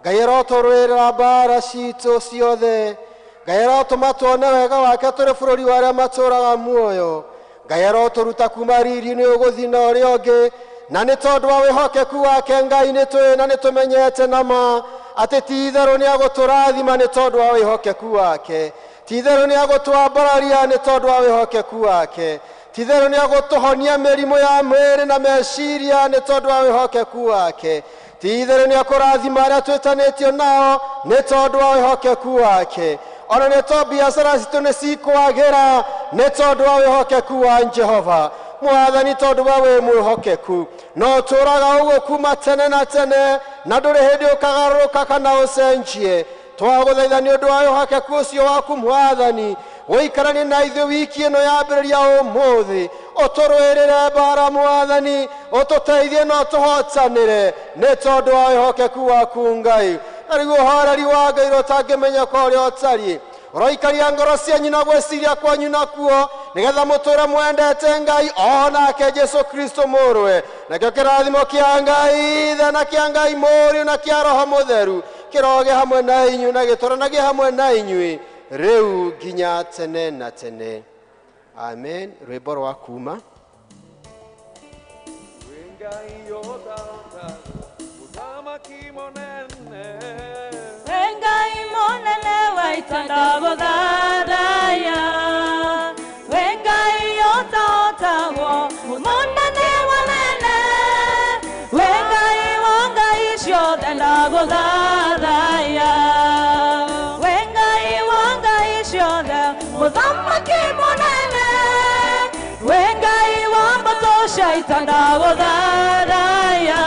Ngai arotũrũĩrĩra mbara citũ ciothe, Ngai arotũma tuone wega wake tũrĩ bũrũri wa arĩa matũũraga muoyo, Ngai arotũruta kuma riri-inĩ ũgũthiĩ na ũrĩa ũngĩ, na nĩ tondũ wa wĩhokeku wake Ngai nĩ tũĩ na nĩ tũmenyete nama atĩ ti-itherũ nĩ agũtũrathima nĩ tondũ wa wĩhokeku wake, ti-itherũ nĩ agũtwambararia nĩ tondũ wa wĩhokeku wake, titherũ nĩ agũtũhonia mĩrimũ ya mwĩrĩ na meciria nĩ tondũ wa wĩhokeku wake. Titherũ nĩ akũrathima arĩa twĩtanĩtio nao nĩ tondũ wa wĩhokeku wake. Ona nĩ to biacara citũ nĩ cikwagĩra nĩ tondũ wa wĩhokeku wa Jehova. Mwathani tondũ wa wĩ mwĩhokeku no tũraga ũguo kuma tene na tene na ndũrĩ hĩndĩ ũkagarũrũka kana ũcenjie. Twagũthaitha nĩ ũndũ wa wĩhokeku ũcio waku Mwathani ũikaranie na ithuĩ wiki ĩno yambĩrĩria ũmũthĩ. Ũtũrũĩrĩre mbara Mwathani, ũtũteithie na ũtũhotanĩre nĩ tondũ wa wĩhokeku waku Ngai. Na rĩu ũhoreri wa Ngai ũtangĩmenyeka ũrĩa ũtariĩ ũroikaria ngoro cianyu na gwĩciria kwanyu nakuo nĩgetha mũtũũre mwendete Ngai onake Jesu Kristo mũrũwe. Nakĩo kĩrathimo kĩa Ngai Ithe na kĩa Ngai Mũriũ na kĩa Roho Mũtheru kĩroge hamwe na inyuĩ na gĩtũũranagie hamwe na inyuĩ rĩu nginya tene na tene. Amen. Rwĩmbo rwa kuuma. Wengai monene waitanda gũthathaya, Wengai otaotagwo monene wanene, Wengai wa ngai ciothe ndagũthathaya, Wengai wa ngai ciothe mũthamaki mũnene, Wengai wa mbũtũ cia ita ndagũthathaya,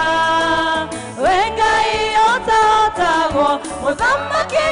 Wengai otaotagwo mũthamaki